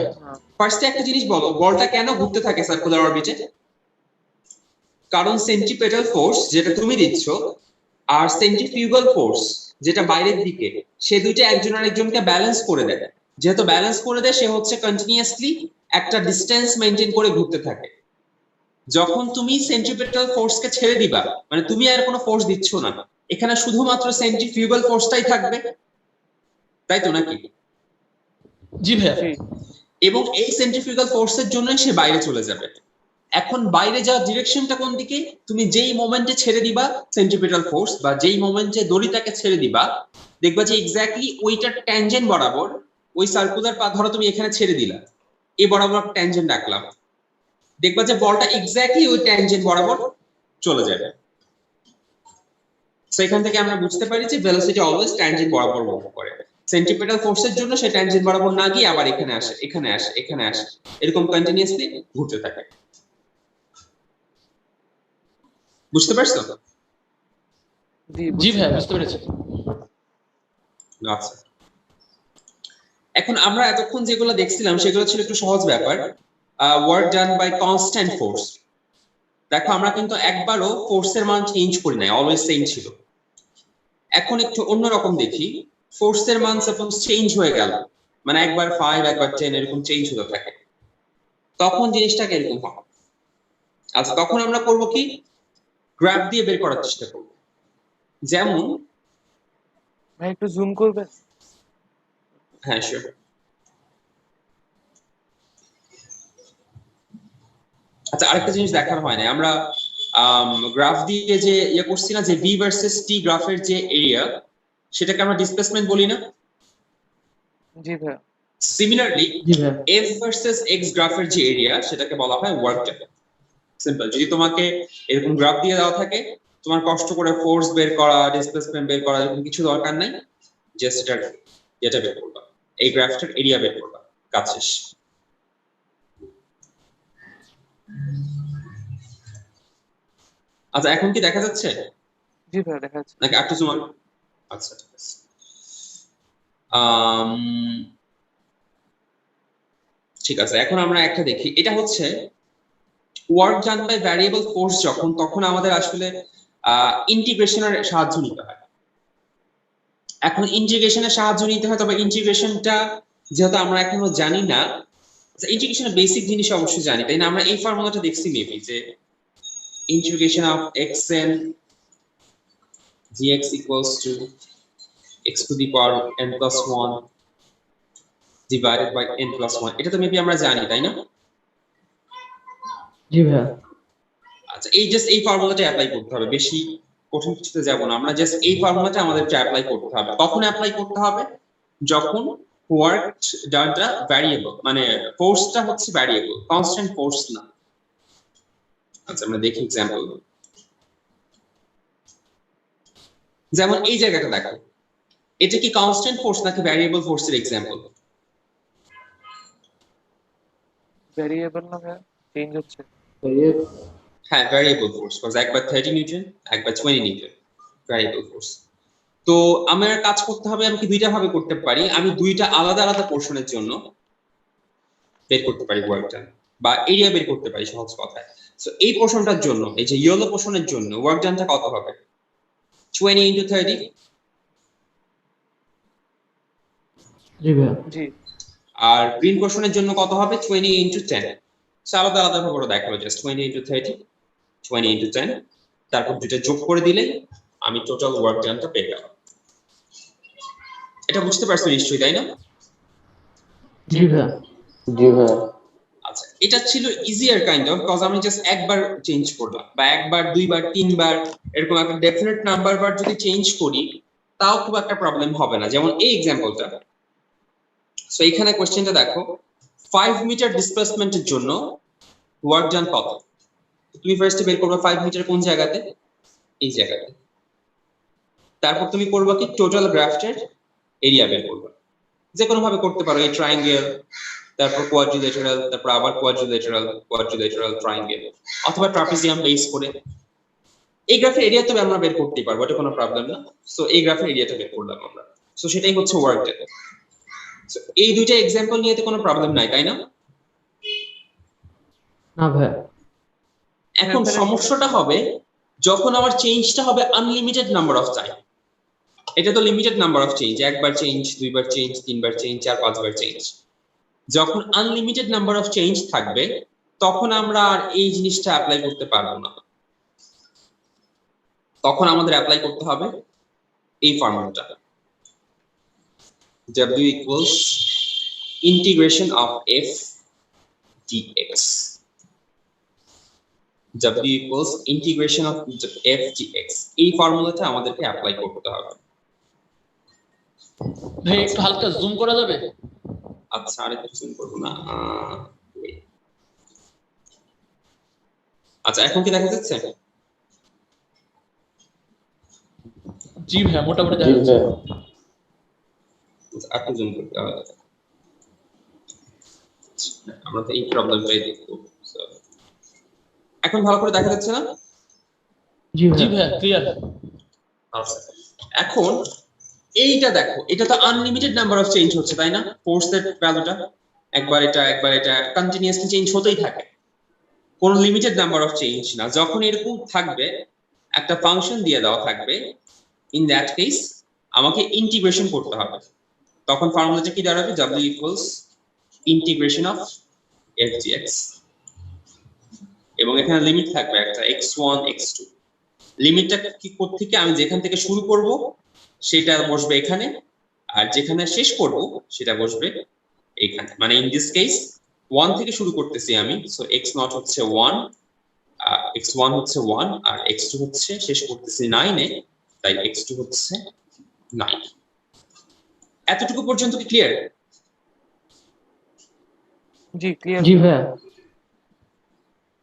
ফার্স্টে একটা জিনিস বলো, বলটা কেন ঘুরতে থাকে সার্কুলার অরবিটে? কারণ সেন্ট্রিপেটাল ফোর্স যেটা তুমি দিচ্ছ আর সেন্ট্রিফিউগাল ফোর্স যেটা বাইরের দিকে, সে দুইটা একজন আরেকজনকে ব্যালেন্স করে দেয়। যেহেতু ব্যালেন্স করে দেয়, সে হচ্ছে কন্টিনিউয়াসলি একটা ডিসটেন্স মেইনটেইন করে ঘুরতে থাকে। যখন তুমি সেন্ট্রিপেটাল ফোর্সকে ছেড়ে দিবা, মানে তুমি আর কোনো ফোর্স দিচ্ছ না, এখানে শুধুমাত্র সেন্ট্রিফিউগাল ফোর্সটাই থাকবে, তাই তো নাকি? জি ভাইয়া। জি। এবং এই সেন্ট্রিফিউগাল ফোর্সের জন্যই সে বাইরে চলে যাবে। এখন বাইরে যাওয়ার ডিরেকশনটা কোন দিকে? তুমি যেই মোমেন্টে ছেড়ে দিবা সেন্ট্রিপেটাল ফোর্স, বা যেই মোমেন্টে দড়িটাকে ছেড়ে দিবা, দেখবা যে এক্স্যাক্টলি ওইটার ট্যানজেন্ট বরাবর ওই সার্কুলার পাথ, ধরো তুমি এখানে ছেড়ে দিলা, এই বরাবর ট্যানজেন্ট রাখলাম, দেখবা যে বলটা এক্স্যাক্টলি ওই ট্যানজেন্ট বরাবর চলে যাবে। সো এখান থেকে আমরা বুঝতে পারি যে ভেলোসিটি অলওয়েজ ট্যানজেন্ট বরাবর মুভ করে। সেন্ট্রিপেটাল ফোর্সের জন্য সে ট্যানজেন্ট বরাবর না গিয়ে আবার এখানে আসে, এখানে আসে, এখানে আসে, এরকম কন্টিনিউয়াসলি ঘুরতে থাকে। বুঝতে পারছো? জি ভাইয়া, বুঝতে পেরেছি। আচ্ছা, এখন আমরা এতক্ষণ যেগুলো দেখছিলাম সেগুলো ছিল একটু সহজ ব্যাপার, work done by constant force. দেখো আমরা কিন্তু একবারও ফোর্সের মান চেঞ্জ করি নাই, অলওয়েজ সেম ছিল। এখন একটু অন্যরকম দেখি, ফোর্সের মান সাপোজ চেঞ্জ হয়ে গেল, মানে একবার 5 একবার 10 এরকম চেঞ্জ হতে থাকে, তখন জিনিসটা কিরকম হবে? আচ্ছা, তখন আমরা করব কি, গ্রাফ দিয়ে বের করার চেষ্টা করব। যেমন ভাই একটু জুম করবেন? হ্যাঁ শিওর, আচ্ছা আরেকটা জিনিস দেখার হয় না, আমরা গ্রাফ দিয়ে যে ইয়ে করছি না, যে ভি ভার্সেস টি গ্রাফের যে এরিয়া, সেটাকে আমরা ডিসপ্লেসমেন্ট বলি না? জি ভাইয়া। সিমিলারলি জি ভাইয়া। এফ ভার্সেস এক্স গ্রাফের যে এরিয়া, সেটাকে বলা হয় ওয়ার্ক ডান। সিম্পল। যদি তোমাকে এরকম গ্রাফ দিয়ে দেওয়া থাকে, তোমার কষ্ট করে ফোর্স বের করা, ডিসপ্লেসমেন্ট বের করা এরকম কিছু দরকার নাই, জাস্ট এটা বের করবা, এই গ্রাফটার এরিয়া বের করবা, কাজ শেষ। আচ্ছা এখন কি দেখা যাচ্ছে জি ভাইয়া দেখা যাচ্ছে। নাকি একটু জুম? আচ্ছা ঠিক আছে। ঠিক আছে, এখন আমরা একটা দেখি, এটা হচ্ছে work done by variable force. যখন তখন আমাদের আসলে ইন্টিগ্রেশনের সাহায্য নিতে হয়। এখন ইন্টিগ্রেশনের সাহায্য নিতে হয়, তবে ইন্টিগ্রেশনটা যেহেতু আমরা এখনো জানি না, ইন্টিগ্রেশনের বেসিক জিনিস অবশ্যই জানি, তাই না? আমরা এই ফর্মুলাটা দেখছি মেবি, যে integration of xn dx equals to x to the power n plus 1 divided by n plus 1, এটা তো মেবি আমরা জানি, তাই না? জি ভাইয়া। আচ্ছা এই জাস্ট এই ফর্মুলাটা অ্যাপ্লাই করতে হবে, বেশি কঠিন কিছুতে যাব না আমরা, জাস্ট এই ফর্মুলাটা আমাদেরকে অ্যাপ্লাই করতে হবে। কখন অ্যাপ্লাই করতে হবে? যখন ওয়ার্ক ডানটা ভ্যারিয়েবল, মানে ফোর্সটা হচ্ছে ভ্যারিয়েবল, কনস্ট্যান্ট ফোর্স না। আচ্ছা আমরা দেখি एग्जांपल। যেমন এই জায়গাটা দেখো, এটা কি কনস্ট্যান্ট ফোর্স নাকি ভ্যারিয়েবল ফোর্সের एग्जांपल? ভ্যারিয়েবল না ভাইয়া, চেঞ্জ হচ্ছে। হ্যাঁ ভ্যারিয়েবল ফোর্স, কজ একবার 30 নিউটন একবার 20 নিউটন, ভ্যারিয়েবল ফোর্স। তো আমার কাজ করতে হবে, আমি কি দুইটা ভাবে করতে পারি, আমি দুইটা আলাদা আলাদা পোরশনের জন্য বের করতে পারি ওয়ার্ক ডান, বা এরিয়া বের করতে পারি সহজ কথায়। সো এই পোরশনটার জন্য, এই যে ইয়েলো পোরশনের জন্য ওয়ার্ক ডানটা কত হবে? 20 into 30। জি ভাইয়া। জি। আর গ্রিন পোরশনের জন্য কত হবে? 20 into 10। সো আলাদা আলাদা ভাবে দেখাবো, জাস্ট 20 into 30, 20 into 10, তারপর দুটো যোগ করে দিলে আমি টোটাল ওয়ার্ক ডানটা পেয়ে গেলাম। এটা বুঝতে পারছো নিশ্চয়ই, তাই না? জি ভাইয়া। জি ভাইয়া। আচ্ছা এটা ছিল ইজিয়ার কাইন্ড অফ, কজ আমি জাস্ট একবার চেঞ্জ করলাম, বা একবার দুইবার তিনবার এরকম একটা ডেফিনেট নাম্বার বার যদি চেঞ্জ করি, তাও খুব একটা প্রবলেম হবে না। যেমন এই एग्जांपलটা, সো এখানে কোশ্চেনটা দেখো, 5 মিটার ডিসপ্লেসমেন্টের জন্য ওয়ার্ক ডান কত? তুমি ফার্স্টে বের করবে 5 মিটার কোন জায়গাতে, এই জায়গাতে। তারপর তুমি করবে কি, টোটাল গ্রাফটার এরিয়া বের করবে। যে কোনো ভাবে করতে পারো, এই ট্রায়াঙ্গেল, তারপর কোয়াড্রিলেটারাল, তারপর আবার কোয়াড্রিলেটারাল ট্রায়াঙ্গেল, অথবা ট্রাপিজিয়াম বেস করে। এই গ্রাফের এরিয়া তো আমরা বের করতেই পারবো, এটা কোনো প্রবলেম না। সো এই গ্রাফের এরিয়াটা বের করলাম আমরা, সো সেটাই হচ্ছে ওয়ার্ক ডান। সো এই দুইটা एग्जांपल নিয়ে তো কোনো প্রবলেম নাই, তাই না? না ভাইয়া। এখন সমস্যাটা হবে যখন আমার চেঞ্জটা হবে আনলিমিটেড নাম্বার অফ টাইম। এটা তো লিমিটেড নাম্বার অফ চেঞ্জ, একবার চেঞ্জ, দুইবার চেঞ্জ, তিনবার চেঞ্জ, চার পাঁচবার চেঞ্জ। যখন আনলিমিটেড নাম্বার অফ চেঞ্জ থাকবে, তখন আমরা আর এই জিনিসটা অ্যাপ্লাই করতে পারবো না। তখন আমাদের অ্যাপ্লাই করতে হবে এই ফর্মুলাটা, w equals integration of f dx, w equals integration of f dx। এই ফর্মুলাটা আমাদেরকে অ্যাপ্লাই করতে হবে। ভাই একটু হালকা জুম করা যাবে? আচ্ছা আরেকটু জুম করবো না, আচ্ছা এখন কি দেখা যাচ্ছে? জি ভাই মোটামুটি জি দেখা যাচ্ছে। ভাইয়া। একটু জুম করতে হবে, আমরা তো এই প্রবলেমটাই দেখবো। So, এখন ভালো করে দেখা যাচ্ছে না? জি জি ভাইয়া। ভাই ক্লিয়ার। আচ্ছা এখন এইটা দেখো, এটা তো আনলিমিটেড নাম্বার অফ চেঞ্জ হচ্ছে, তাই না? ফোর্সের ভ্যালুটা একবার এটা কন্টিনিউয়াসলি চেঞ্জ হতেই থাকে, কোন লিমিটেড নাম্বার অফ চেঞ্জ না। যখন এরকম থাকবে, একটা ফাংশন দিয়ে দেওয়া থাকবে, ইন দ্যাট কেস আমাকে ইন্টিগ্রেশন করতে হবে। তখন ফর্মুলাটা কি দাঁড়াবে? w equals integration of f dx, এবং এখানে লিমিট থাকবে একটা x1 x2। লিমিটটা কি থেকে আমি যেখান থেকে শুরু করব সেটা বসবে এখানে, আর যেখানে শেষ করব সেটা বসবে এখানে। মানে ইন দিস কেস 1 থেকে শুরু করতেছি আমি, সো x0 হচ্ছে 1, x1 হচ্ছে 1, আর x2 হচ্ছে শেষ করতেছি 9 এ, তাই x2 হচ্ছে 9। এতটুকু পর্যন্ত কি ক্লিয়ার? জি ক্লিয়ার। জি ভাইয়া।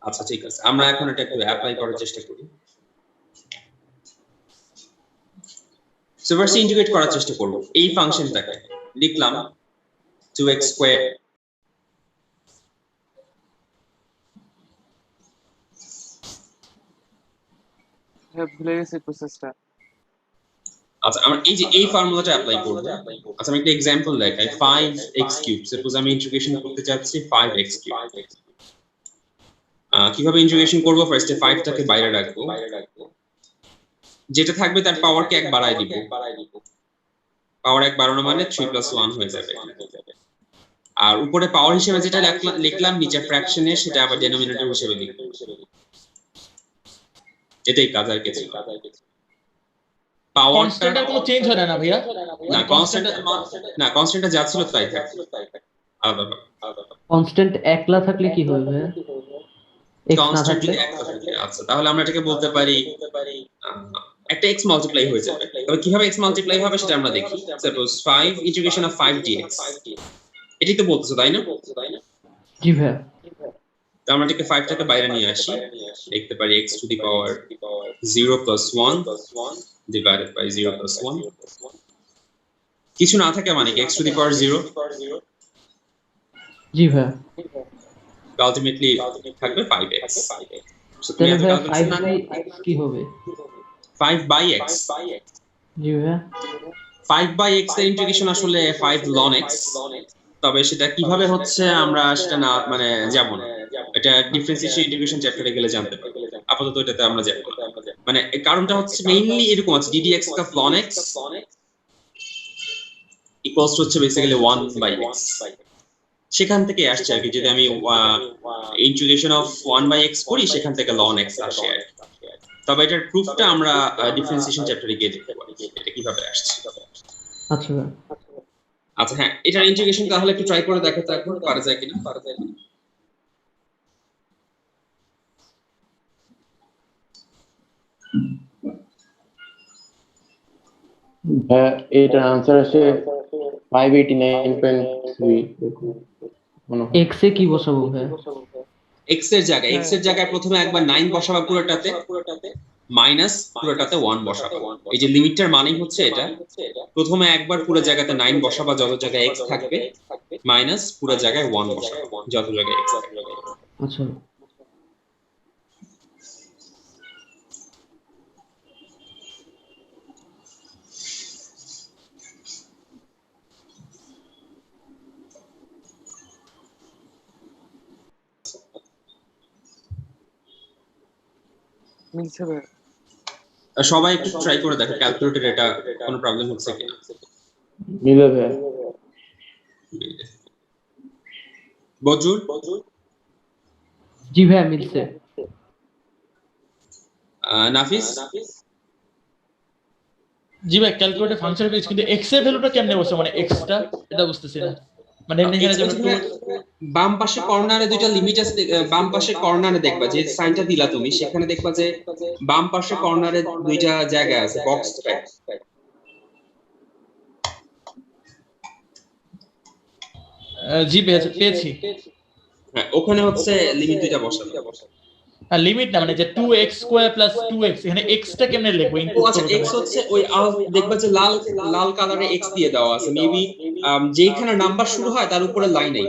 আচ্ছা ঠিক আছে, আমরা এখন এটা একটু অ্যাপ্লাই করার চেষ্টা করি। সো ফার্স্ট ইন্টিগ্রেট করার চেষ্টা করব এই ফাংশনটাকে। লিখলাম 2x স্কয়ার হ্যাঁ ভুলে গেছি প্রসেসটা। আচ্ছা আমরা এই যে এই ফর্মুলাটা অ্যাপ্লাই করব। আচ্ছা আমি একটা एग्जांपल দেখাই, 5x³ সাপোজ আমি ইন্টিগ্রেশন করতে চাচ্ছি 5x³ কিভাবে ইন্টিগ্রেশন করব? ফার্স্টে 5 টাকে বাইরে রাখবো, যেটা থাকবে তার পাওয়ারকে 1 বাড়ায় দিব। পাওয়ার 1 বাড়ানো মানে 3 + 1 হয়ে যাবে। আর উপরে পাওয়ার হিসেবে যেটা লিখলাম নিচে ফ্র্যাকশনে, সেটা আবার ডেনোমিনেটর হিসেবে লিখব। এটাই কাজ আর কিছু না। পাওয়ারটা কনস্ট্যান্টের কোনো চেঞ্জ হয় না ভাইয়া? না, কনস্ট্যান্টটা যা ছিল তাই থাকবে, আলাদা ভাবে। কনস্ট্যান্ট একলা থাকলে কি হবে ভাইয়া? এক্স না কনস্ট্যান্ট থাকলে? যদি একটা থাকে, আচ্ছা তাহলে আমরা এটাকে বলতে পারি একটা x মাল্টিপ্লাই হয়ে যাবে। তবে কিভাবে x মাল্টিপ্লাই হবে সেটা আমরা দেখি। সাপোজ 5 ইন্টিগ্রেশন অফ 5 dx, এটাই তো বলতেছো তাই না? জি ভাইয়া। তো আমরা এটাকে 5 টাকে বাইরে নিয়ে আসি, লিখতে পারি x to the power 0 + 1 divided by 0 + 1। কিছু না থাকে মানে কি x টু দি পাওয়ার 0, জি ভাইয়া। আলটিমেটলি থাকবে 5x। সো তুমি তাহলে এত ভাইয়া ক্যালকুলেশন 5 না বাই x কি হবে? 5/x, জি ভাইয়া। 5/x এর ইন্টিগ্রেশন আসলে 5 ln x। তবে সেটা কিভাবে হচ্ছে আমরা সেটা না মানে যাব না, এটা ডিফারেন্সিয়েশন ইন্টিগ্রেশন চ্যাপ্টারে গেলে জানতে পারবো। আপাতত এটাতে আমরা যাব না। মানে এর কারণটা হচ্ছে মেইনলি এরকম আছে, ddx of ln x equals to হচ্ছে বেসিক্যালি 1/x। সেখান থেকে আসছে আর কি, যদি আমি ইন্টিগ্রেশন অফ 1/x করি সেখান থেকে ln x আসে আর কি। তবে এটার প্রুফটা আমরা ডিফারেন্সিয়েশন চ্যাপ্টারে গিয়ে দেখতে পারি এটা কিভাবে আসছে। আচ্ছা ভাইয়া। আচ্ছা হ্যাঁ, এটার ইন্টিগ্রেশন তাহলে একটু ট্রাই করে দেখাতে এখন পারা যায় কিনা। হ্যাঁ, এটার আনসার আসে 589.3 মনে হয়। এক্স এ কি বসাবো ভাইয়া? x এর জায়গায় প্রথমে একবার 9 বসাবা পুরোটাতে, মাইনাস পুরোটাতে 1 বসাবা। এই যে লিমিটটার মানেই হচ্ছে এটা, প্রথমে একবার পুরো জায়গাতে 9 বসাবা যত জায়গায় x থাকবে, মাইনাস পুরো জায়গায় 1 বসাবা যত জায়গায় x থাকবে। আচ্ছা। মিলছে ভাইয়া। সবাই একটু ট্রাই করে দেখো ক্যালকুলেটর এটা কোনো প্রবলেম হচ্ছে কিনা। মিলে ভাইয়া। বজুর জি ভাইয়া মিলছে। নাফিস জি ভাই, ক্যালকুলেটর ফাংশন পেয়েছি, কিন্তু x এর ভ্যালুটা কেমনে বসে, মানে x টা এটা বুঝতেছি না। মানে এখানে যেমন 2 বাম পাশে কর্নারে দুইটা লিমিট আছে, বাম পাশে কর্নারে দেখবা যে সাইনটা দিলা তুমি, সেখানে দেখবা যে বাম পাশে কর্নারে দুইটা জায়গা আছে বক্স টাইপ। জি পেয়েছি। হ্যাঁ ওখানে হচ্ছে লিমিট দুইটা বসাবে। আর লিমিট না, মানে যে 2x² + 2x, এখানে x টা কেমনে লিখবো? ও ইনপুট আচ্ছা, করব x হচ্ছে ওই দেখবা যে লাল লাল কালারে x দিয়ে দেওয়া আছে, মেবি যেখানে নাম্বার শুরু হয় তার উপরে লাইন নেই,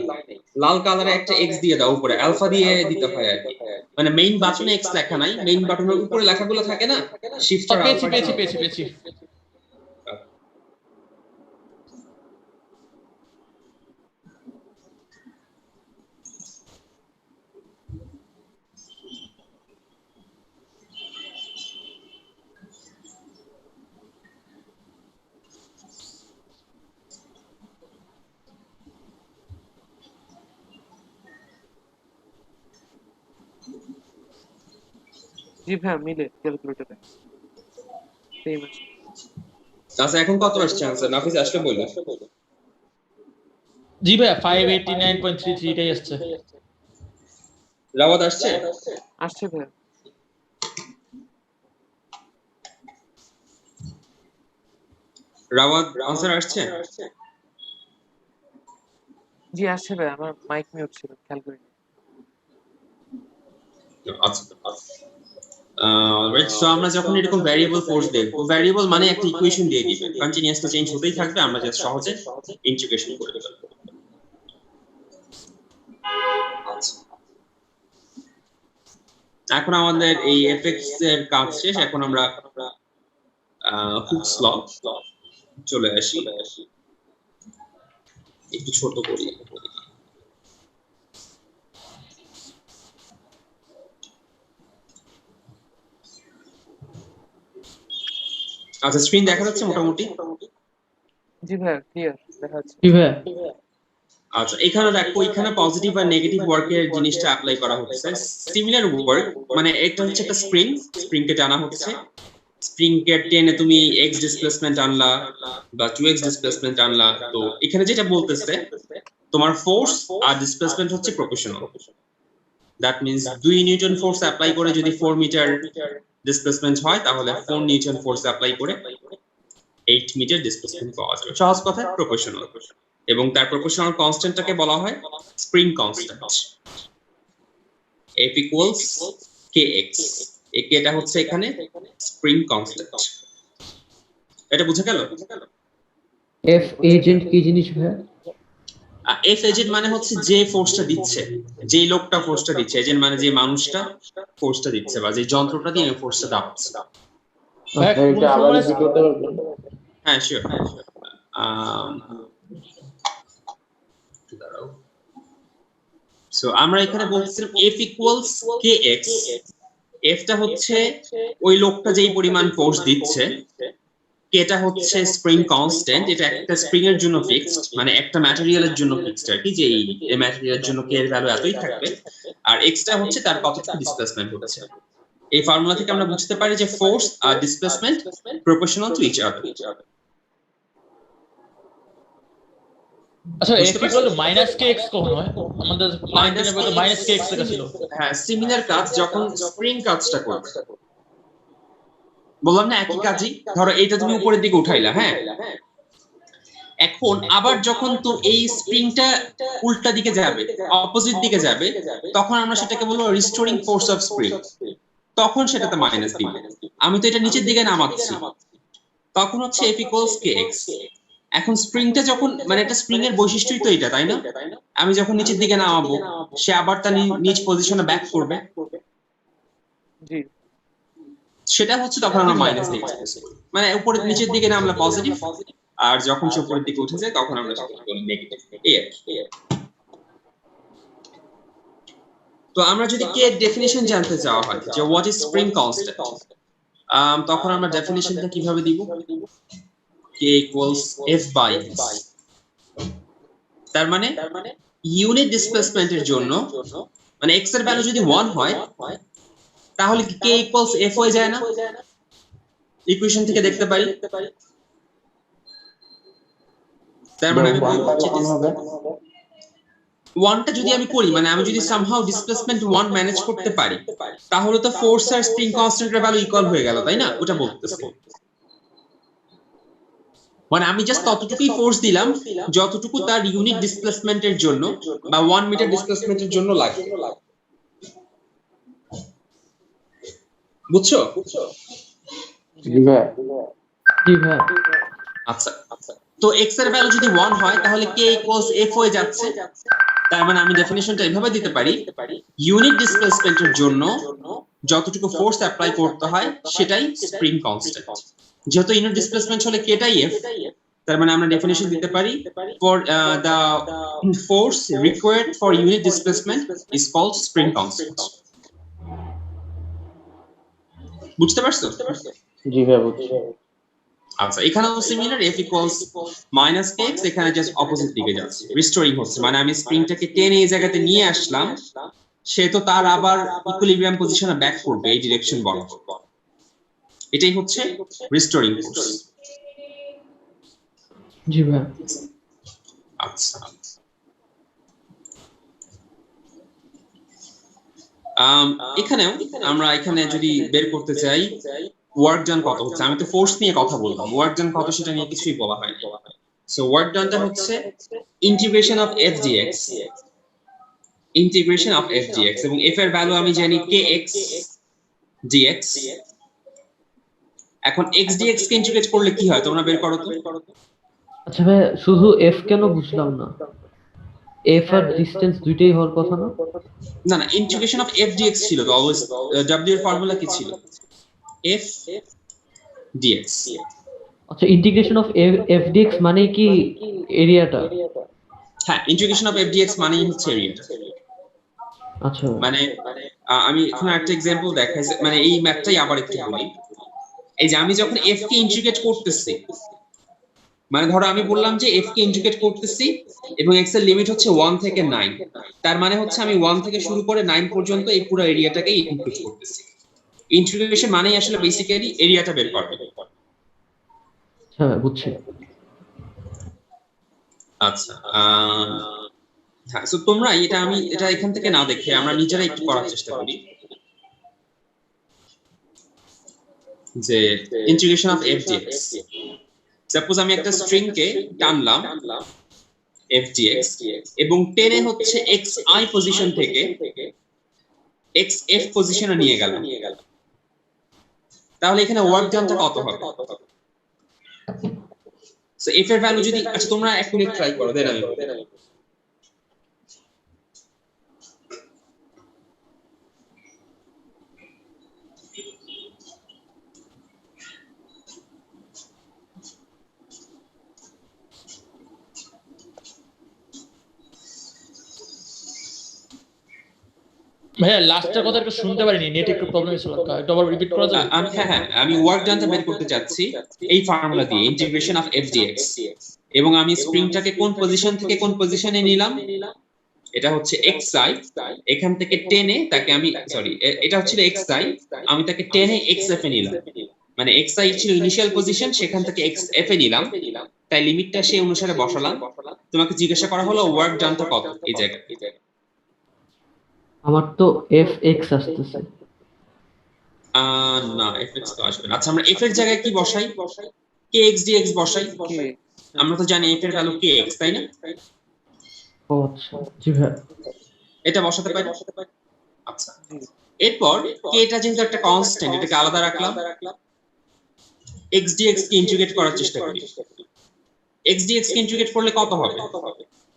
লাল কালারে একটা x দিয়ে দাও উপরে, আলফা দিয়ে দিতে হয় আর কি। মানে মেইন বাটনে x লেখা নাই, মেইন বাটনের উপরে লেখাগুলো থাকে না, শিফটার পেয়েছি আলফা। পেয়েছি পেয়েছি পেয়েছি। জি ভাইয়া মিলে ক্যালকুলেটরে সেম আছে। আচ্ছা এখন কত আসছে আনসার? নাফিস আসলে বললো। জি ভাইয়া 589.33 এটাই আসছে। রাওয়াত আসছে? আসছে ভাইয়া। রাওয়াত আনসার আসছে? জি আসছে ভাইয়া, আমার মাইক মিউট ছিল খেয়াল করিনি। আচ্ছা রাইট। সো আমরা যখন এরকম ভ্যারিয়েবল ফোর্স দেখবো, ভ্যারিয়েবল মানে একটা ইকুয়েশন দিয়ে দিবে, কন্টিনিউয়াসলি চেঞ্জ হতেই থাকবে, আমরা জাস্ট সহজে ইন্টিগ্রেশন করে দেব। আচ্ছা এখন আমাদের এই এফএক্স এর কাজ শেষ, এখন আমরা হুকস ল চলে আসি, একটু ছোট করি। আচ্ছা স্ক্রিন দেখা যাচ্ছে মোটামুটি? জি ভাইয়া ক্লিয়ার দেখা যাচ্ছে। জি ভাইয়া। আচ্ছা এখানে দেখো, এখানে পজিটিভ আর নেগেটিভ ওয়ার্কের জিনিসটা অ্যাপ্লাই করা হচ্ছে। সিমিলার ওয়ার্ক মানে এটা হচ্ছে একটা স্প্রিং, স্প্রিং কে টানা হচ্ছে, স্প্রিং কে টেনে তুমি এক্স ডিসপ্লেসমেন্ট আনলা বা 2x ডিসপ্লেসমেন্ট আনলা। তো এখানে যেটা বলতেছে তোমার ফোর্স আর ডিসপ্লেসমেন্ট হচ্ছে proportional. That means 2 Newton force apply করে যদি 4 মিটার ডিসপ্লেসমেন্ট হয়, তাহলে 4 নিউটন ফোর্স অ্যাপ্লাই করে 8 মিটার ডিসপ্লেসমেন্ট পাওয়া যাবে। সহজ কথায় প্রপোর্শনাল। এবং তার প্রপোর্শনাল কনস্ট্যান্টটাকে বলা হয় spring constant. F equals kx, এই কেটা হচ্ছে এখানে স্প্রিং কনস্ট্যান্ট। এটা বুঝে গেল? এফ এজেন্ট কি জিনিস ভাইয়া? এফ এজেন্ট মানে হচ্ছে যে ফোর্সটা দিচ্ছে, যেই লোকটা ফোর্সটা দিচ্ছে। এজেন্ট মানে যে মানুষটা ফোর্সটা দিচ্ছে বা যে যন্ত্রটা দিয়ে ফোর্সটা দেওয়া হচ্ছে। ভাইয়া স্যার কোন এটা আবার ফর্মুলা? রিপিট করতে পারবেন? হ্যাঁ শিওর। সো আমরা এখানে বলছিলাম F equals kx, এফটা হচ্ছে ওই লোকটা যেই পরিমাণ ফোর্স দিচ্ছে, কেটা হচ্ছে স্প্রিং কনস্ট্যান্ট, এটা একটা স্প্রিং এর জন্য ফিক্সড, মানে একটা ম্যাটেরিয়ালের জন্য ফিক্সড আর কি, যে এই ম্যাটেরিয়ালের জন্য কে এর ভ্যালু এতই থাকবে, আর এক্সটা হচ্ছে তার কতটুকু ডিসপ্লেসমেন্ট হচ্ছে। এই ফর্মুলা থেকে আমরা বুঝতে পারি যে ফোর্স আর displacement proportional to each other. আচ্ছা বুঝতে f পারছো? equal minus kx কখন হয়? আমাদের Minus 19 এ তো minus kx লেখা ছিল। হ্যাঁ সিমিলার কাজ যখন স্প্রিং কাজটা করবে। বললাম না একই কাজই। ধরো এইটা তুমি উপরের দিকে উঠাইলা, হ্যাঁ, এখন আবার যখন তো এই স্প্রিংটা উল্টা দিকে যাবে, অপোজিট দিকে যাবে, তখন আমরা সেটাকে বলবো রিস্টোরিং ফোর্স অফ স্প্রিং। তখন সেটাতে মাইনাস দিবে। আমি তো এটা নিচের দিকে নামাচ্ছি, তখন হচ্ছে F equals kx। এখন স্প্রিংটা যখন, মানে একটা স্প্রিং এর বৈশিষ্ট্যই তো এটা, তাই না? আমি যখন নিচের দিকে নামাবো, সে আবার তার নিচ পজিশনে ব্যাক করবে, জি সেটা হচ্ছে তখন আমরা মাইনাস দিয়ে এক্সপ্রেস করি। মানে উপরে নিচের দিকে নামলে পজিটিভ, আর যখন সে উপরের দিকে উঠে যায় তখন আমরা সেটাকে বলি নেগেটিভ। এই আর কি। তো আমরা যদি কে এর ডেফিনিশন জানতে চাওয়া হয় যে হোয়াট ইজ স্প্রিং কনস্ট্যান্ট, তখন আমরা ডেফিনিশনটা কিভাবে দিব? k equals f by s। তার মানে ইউনিট ডিসপ্লেসমেন্টের জন্য, মানে x এর ভ্যালু যদি 1 হয়, তাহলে কি k equals f হয়ে যায় না? ইকুয়েশন থেকে দেখতে পারি। তার মানে আমি বলবো যে 1টা যদি আমি করি, মানে আমি যদি সামহাউ ডিসপ্লেসমেন্ট 1 ম্যানেজ করতে পারি, তাহলে তো ফোর্স আর স্প্রিং কনস্ট্যান্টের ভ্যালু ইকুয়াল হয়ে গেল, তাই না? ওটা বলতেছে। মানে আমি জাস্ট ততটুকুই ফোর্স দিলাম যতটুকু তার ইউনিট ডিসপ্লেসমেন্টের জন্য বা 1 মিটার ডিসপ্লেসমেন্টের জন্য লাগে। বুঝছো? জি ভাইয়া। জি ভাইয়া। আচ্ছা তো x এর ভ্যালু যদি 1 হয়, তাহলে k equals f হয়ে যাচ্ছে। তার মানে আমি ডেফিনিশনটা এভাবে দিতে পারি, ইউনিট ডিসপ্লেসমেন্টের জন্য যতটুকু ফোর্স অ্যাপ্লাই করতে হয় সেটাই স্প্রিং কনস্ট্যান্ট। যেহেতু ইউনিট ডিসপ্লেসমেন্ট হলে কেটাই f, তার মানে আমরা ডেফিনিশন দিতে পারি for the force required for unit displacement is called spring constant. বুঝতে পারছো? জি ভাইয়া বুঝছি। আচ্ছা এখানেও similar, f equals minus kx, এখানে জাস্ট অপোজিট দিকে যাচ্ছে, রিস্টোরিং হচ্ছে, মানে আমি স্প্রিংটাকে টেনে এই জায়গাতে নিয়ে আসলাম, সে তো তার আবার ইকুইলিব্রিয়াম পজিশনে ব্যাক করবে এই ডিরেকশন বরাবর। এটাই হচ্ছে রিস্টোরিং ফোর্স। জি ভাইয়া। আচ্ছা, এখানেও আমরা এখানে যদি বের করতে চাই ওয়ার্ক ডান কত হচ্ছে, আমি তো ফোর্স নিয়ে কথা বললাম, ওয়ার্ক ডান কত সেটা নিয়ে কিছুই বলা হয়নি। সো ওয়ার্ক ডানটা হচ্ছে integration of F dx, integration of F dx, এবং এফ এর ভ্যালু আমি জানি কে এক্স ডিএক্স। এখন এক্স ডিএক্স কে ইন্টিগ্রেট করলে কি হয় তোমরা বের করো তো। আচ্ছা ভাইয়া, শুধু এফ কেন বুঝলাম না, এফ আর ডিসটেন্স দুইটাই হওয়ার কথা না? না না, ইন্টিগ্রেশন অফ এফ ডিএক্স ছিল তো অলওয়েজ। ডব্লিউ এর ফর্মুলা কি ছিল? F dx. আচ্ছা, ইন্টিগ্রেশন অফ এফ ডিএক্স মানে কি এরিয়াটা? হ্যাঁ, ইন্টিগ্রেশন অফ এফ ডিএক্স মানেই হচ্ছে এরিয়াটা। আচ্ছা মানে আমি এখানে একটা এক্সাম্পল দেখাই, মানে এই ম্যাথটাই আবার একটু বলি। এই যে আমি যখন এফ কে ইন্টিগ্রেট করতেছি, মানে ধরো আমি বললাম যে এফ কে ইন্টিগ্রেট করতেছি এবং এক্স এর লিমিট হচ্ছে 1 থেকে 9, তার মানে হচ্ছে আমি 1 থেকে শুরু করে 9 পর্যন্ত এই পুরো এরিয়াটাকে ইনক্লুড করতেছি। ইন্টিগ্রেশন মানেই আসলে বেসিক্যালি এরিয়াটা বের করবে। হ্যাঁ বুঝছি। আচ্ছা, হ্যাঁ, সো তোমরা এটা এখান থেকে না দেখে আমরা নিজেরাই একটু করার চেষ্টা করি যে integration of F dx. Suppose আমি একটা স্ট্রিং কে টানলাম এফ ডিএক্স এবং টেনে হচ্ছে এক্স আই পজিশন থেকে এক্স এফ পজিশনে নিয়ে গেল, তাহলে এখানে ওয়ার্ক ডানটা কত হবে? সো এফ এর ভ্যালু যদি, আচ্ছা তোমরা এক মিনিট ট্রাই করো, দেন আমি বলবো। ভাইয়া লাস্টের কথা একটু শুনতে পারিনি, নেট একটু প্রবলেম ছিল, একটু আবার রিপিট করা যাবে? আমি ওয়ার্ক ডানটা বের করতে চাচ্ছি এই ফর্মুলা দিয়ে, ইন্টিগ্রেশন অফ এফ ডিএক্স, এবং আমি স্প্রিংটাকে কোন পজিশন থেকে কোন পজিশনে নিলাম, এটা হচ্ছে এক্স আই, এখান থেকে টেনে তাকে আমি, সরি এটা হচ্ছিল এক্স আই, আমি তাকে টেনে এক্স এফ এ নিলাম, মানে এক্স আই ছিল ইনিশিয়াল পজিশন, সেখান থেকে এক্স এফ এ নিলাম, তাই লিমিটটা সেই অনুসারে বসালাম। তোমাকে জিজ্ঞাসা করা হলো ওয়ার্ক ডানটা কত এই জায়গায়। আমার তো এফ এক্স আসতেছে। না, এফ এক্স তো আসবে না। আচ্ছা, আমরা এফ এর জায়গায় কি বসাই? কে এক্স ডিএক্স বসাই। আমরা তো জানি এফ এর ভ্যালু কে এক্স, তাই না? ও আচ্ছা, জি ভাইয়া। এটা বসাতে পারি। আচ্ছা, এরপর কে এটা যেহেতু একটা কনস্ট্যান্ট, এটাকে আলাদা রাখলাম, এক্স ডিএক্স কে ইন্টিগ্রেট করার চেষ্টা করি। এক্স ডিএক্স কে ইন্টিগ্রেট করলে কত হবে?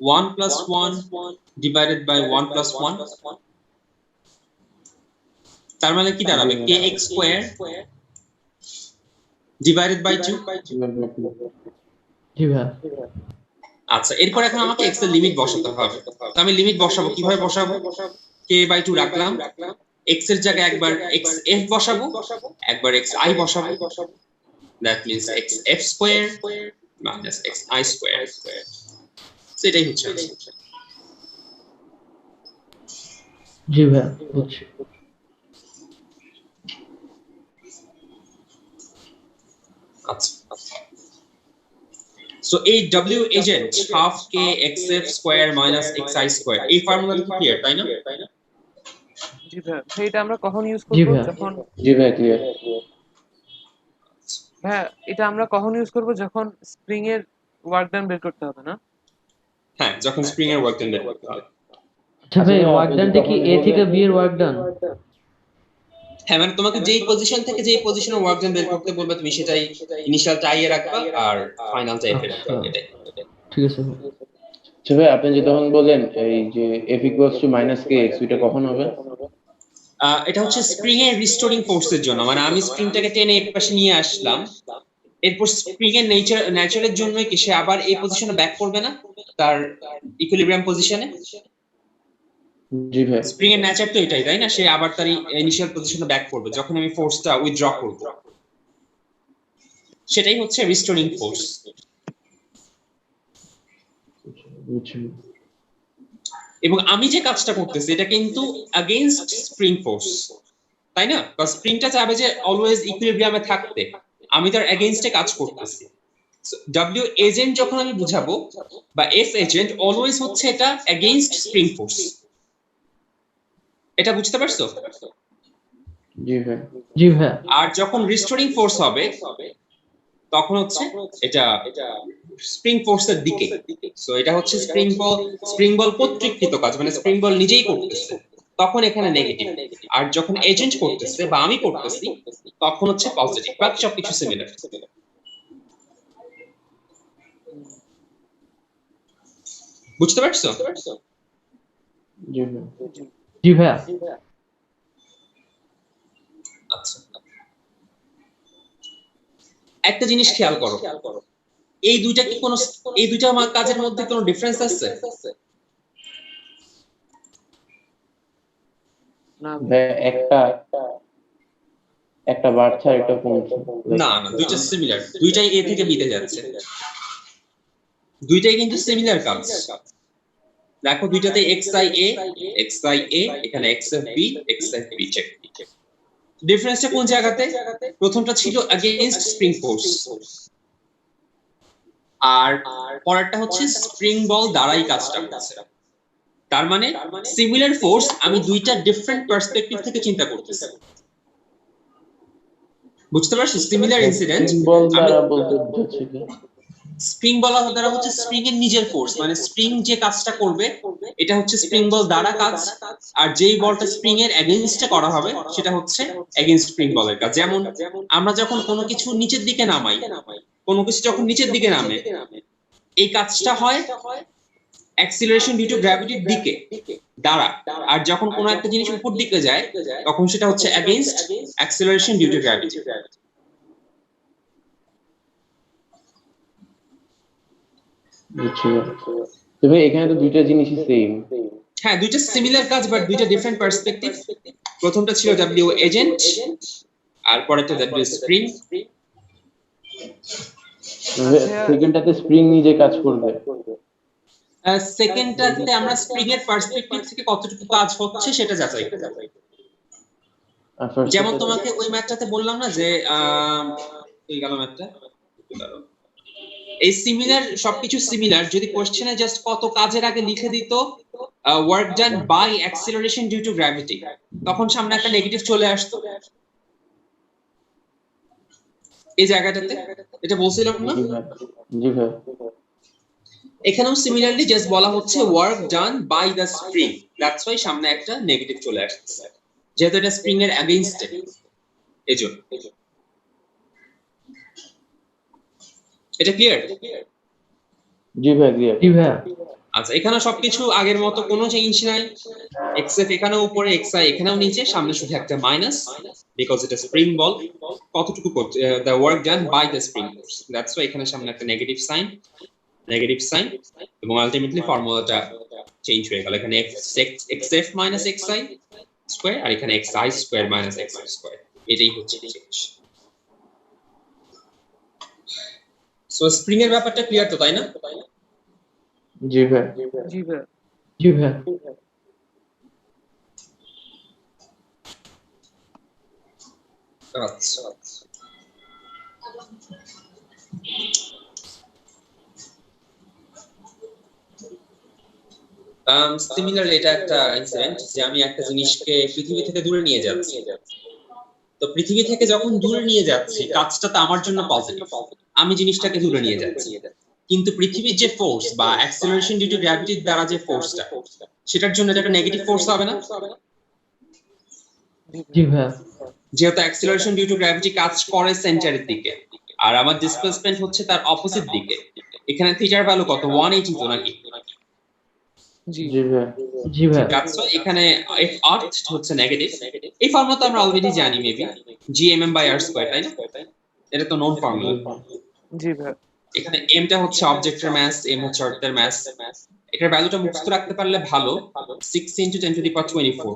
1 প্লাস 1 ডিভাইডেড বাই 1 প্লাস 1, তার মানে কি দাঁড়াবে? কে এক্স স্কয়ার ডিভাইডেড বাই 2। জি ভাইয়া। আচ্ছা, এরপর এখন আমাকে এক্স এর লিমিট বসাতে হবে। তো আমি লিমিট বসাবো, কিভাবে বসাবো? কে বাই 2 রাখলাম, এক্স এর জায়গায় একবার এক্স এফ বসাবো, একবার এক্স আই বসাবো, that means x F square minus x I square. সেটাই হচ্ছে answer। জি ভাইয়া বুঝছি। আচ্ছা, সো এই W agent half K x F square minus x I square, এই ফর্মুলাটা কি ক্লিয়ার, তাই না? জি ভাইয়া, এটা আমরা কখন ইউজ জি করব? ভাইয়া। যখন জি ভাই ক্লিয়ার। ভাইয়া এটা আমরা কখন ইউজ করব? যখন স্প্রিং এর ওয়ার্ক ডান বের করতে হবে না? হ্যাঁ, যখন স্প্রিং এর ওয়ার্ক ডান বের করতে হবে। আচ্ছা ভাই, ওয়ার্ক ডানটা কি এ থেকে বি এর ওয়ার্ক ডান? হ্যাঁ, মানে তোমাকে যেই পজিশন থেকে যেই পজিশনে ওয়ার্ক ডান বের করতে বলবে তুমি সেটাই ইনিশিয়াল টাইয়ে রাখবা আর ফাইনাল টাই এ রাখবা, এটাই। ঠিক আছে ভাই। আচ্ছা ভাই, আপনি যে তখন বলেন এই যে f equals to minus K x, এটা কখন হবে? এটা হচ্ছে স্প্রিং এর রিস্টোরিং ফোর্সের জন্য, মানে আমি স্প্রিংটাকে টেনে এই পাশে নিয়ে আসলাম, এরপর স্প্রিং এর নেচারের জন্য কি সে আবার এই পজিশনে ব্যাক করবে না তার ইকুইলিব্রিয়াম পজিশনে? জি ভাই। স্প্রিং এর নেচার তো এটাই, তাই না? সে আবার তার ইনিশিয়াল পজিশনে ব্যাক করবে যখন আমি ফোর্সটা উইথড্র করব, সেটাই হচ্ছে রিস্টোরিং ফোর্স। বুঝছি। এবং আমি যে কাজটা করতেছি এটা কিন্তু अगेंस्ट স্প্রিং ফোর্স, তাই না? কারণ স্প্রিংটা চাবে যে অলওয়েজ ইকুইলিব্রিয়ামে থাকতে, আমি তার এগেইনস্টে কাজ করতেছি। ডব্লিউ এজেন্ট যখন আমি বুঝাবো বা এফ এজেন্ট অলওয়েজ হচ্ছে এটা এগেইনস্ট স্প্রিং ফোর্স। এটা বুঝতে পারছো? জি ভাই। জি ভাইয়া। আর যখন রিস্টোরিং ফোর্স হবে তখন হচ্ছে এটা স্প্রিং ফোর্সের দিকে। সো এটা হচ্ছে স্প্রিং বল কর্তৃকৃত কাজ, মানে স্প্রিং বল নিজেই করতেছে, তখন এখানে নেগেটিভ। আর যখন এজেন্ট করতেছে বা আমি করতেছি তখন হচ্ছে পজিটিভ। বাকি সবকিছু সিমিলার। বুঝতে পারছো? জি ভাই। জি ভাইয়া। আচ্ছা, একটা জিনিস খেয়াল করো, এই দুইটা কি কোনো এই দুইটা কাজের মধ্যে কোনো ডিফারেন্স আছে? না ভাই একটা বাড়ছে আর একটা কমছে। না না, দুইটা সিমিলার, দুইটাই এ থেকে বিতে যাচ্ছে, দুইটাই কিন্তু সিমিলার কাজ। দেখো দুইটাতে xi a, এখানে xf b, xf b check. ডিফারেন্সটা কোন জায়গাতে? প্রথমটা ছিল अगेंस्ट স্প্রিং ফোর্স, আর পরেরটা হচ্ছে স্প্রিং বল দ্বারাই কাজটা করছে। তার মানে সিমিলার ফোর্স আমি দুইটা ডিফারেন্ট পার্সপেক্টিভ থেকে চিন্তা করতেছি। বুঝতে পারছো? সিমিলার ইনসিডেন্ট বল দ্বারা বলতে বুঝাচ্ছে কি? স্প্রিং বলা দ্বারা হচ্ছে স্প্রিং এর নিজের ফোর্স, মানে স্প্রিং যে কাজটা করবে এটা হচ্ছে স্প্রিং বল দ্বারা কাজ, আর যেই বলটা স্প্রিং এর এগেইনস্টে করা হবে সেটা হচ্ছে এগেইনস্ট স্প্রিং বলের কাজ। যেমন আমরা যখন কোনো কিছু নিচের দিকে নামাই, কোনো কিছু যখন নিচের দিকে নামে এই কাজটা হয় অ্যাক্সিলারেশন ডিউ টু গ্র্যাভিটির দিকে দ্বারা, আর যখন কোনো একটা জিনিস উপর দিকে যায় তখন সেটা হচ্ছে against acceleration due to gravity. বুঝছি ভাই। তবে এখানে তো দুইটা জিনিসই সেম। হ্যাঁ, দুইটা সিমিলার কাজ বাট দুইটা ডিফারেন্ট পার্সপেক্টিভ। প্রথমটা ছিল ডব্লিউ এজেন্ট আর পরেরটা ডব্লিউ স্প্রিং। সেকেন্ডটাতে স্প্রিং নিজে কাজ করবে। সেকেন্ডটাতে আমরা স্প্রিং এর পার্সপেক্টিভ থেকে কতটুকু কাজ হচ্ছে সেটা যাচাই করব। আর first যেমন টাতে- তোমাকে ওই ম্যাথটাতে বললাম না যে এই গেল ম্যাথটা, এই সিমিলার সবকিছু সিমিলার, যদি কোশ্চেনে জাস্ট কত কাজের আগে লিখে দিত work done by acceleration due to gravity, তখন সামনে একটা নেগেটিভ চলে আসতো। এই জায়গাটাতে এটা বলছিলাম না? জি ভাই। জি ভাই। এখানেও সিমিলারলি জাস্ট বলা হচ্ছে work done by the spring, that's why সামনে একটা নেগেটিভ চলে আসছে, যেহেতু এটা স্প্রিং এর এগেইনস্টে, এজন্য। এটা ক্লিয়ার? জি ভাই ক্লিয়ার। জি ভাইয়া। আচ্ছা, এখানে সবকিছু আগের মতো কোনো চেঞ্জ নাই। xf এখানেও উপরে, xi এখানেও নিচে, সামনে শুধু একটা মাইনাস বিকজ এটা স্প্রিং বল। কতটুকু করছে the work done by the spring force, that's why এখানে সামনে একটা নেগেটিভ সাইন এবং আলটিমেটলি ফর্মুলাটা চেঞ্জ হয়ে গেল। এখানে xf মাইনাস xi স্কয়ার আর এখানে xi square minus xi square, এটাই হচ্ছে চেঞ্জ। সো স্প্রিং এর ব্যাপারটা ক্লিয়ার তো, তাই না? জি ভাই। জি ভাইয়া। জি ভাইয়া। আচ্ছা, সিমিলার এটা একটা ইনসিডেন্ট যে আমি একটা জিনিসকে পৃথিবী থেকে দূরে নিয়ে যাচ্ছি। তো পৃথিবী থেকে যখন দূরে নিয়ে যাচ্ছি কাজটা তো আমার জন্য পজিটিভ, আমি জিনিসটাকে দূরে নিয়ে যাচ্ছি, কিন্তু পৃথিবীর যে ফোর্স বা অ্যাক্সিলারেশন ডিউ টু গ্র্যাভিটির দ্বারা যে ফোর্সটা, সেটার জন্য এটা একটা নেগেটিভ ফোর্স হবে না? জি ভাইয়া। যেহেতু অ্যাক্সিলারেশন ডিউ টু গ্র্যাভিটি কাজ করে সেন্টারের দিকে আর আমার ডিসপ্লেসমেন্ট হচ্ছে তার অপোজিট দিকে, এখানে থিটার ভ্যালু কত 180 তো নাকি? জি জি ভাই। জি ভাইয়া। দ্যাটস ওয়াই এখানে if আর্থ হচ্ছে নেগেটিভ। এই ফর্মুলা তো আমরা অলরেডি জানি মেবি, gmm/r², তাই না? এটা তো নোন ফর্মুলা। জি ভাইয়া। এখানে m টা হচ্ছে অবজেক্টের মাস, m হচ্ছে আর্থের মাস। এটার ভ্যালুটা মুখস্থ রাখতে পারলে ভালো, 6 × 10⁻²৪।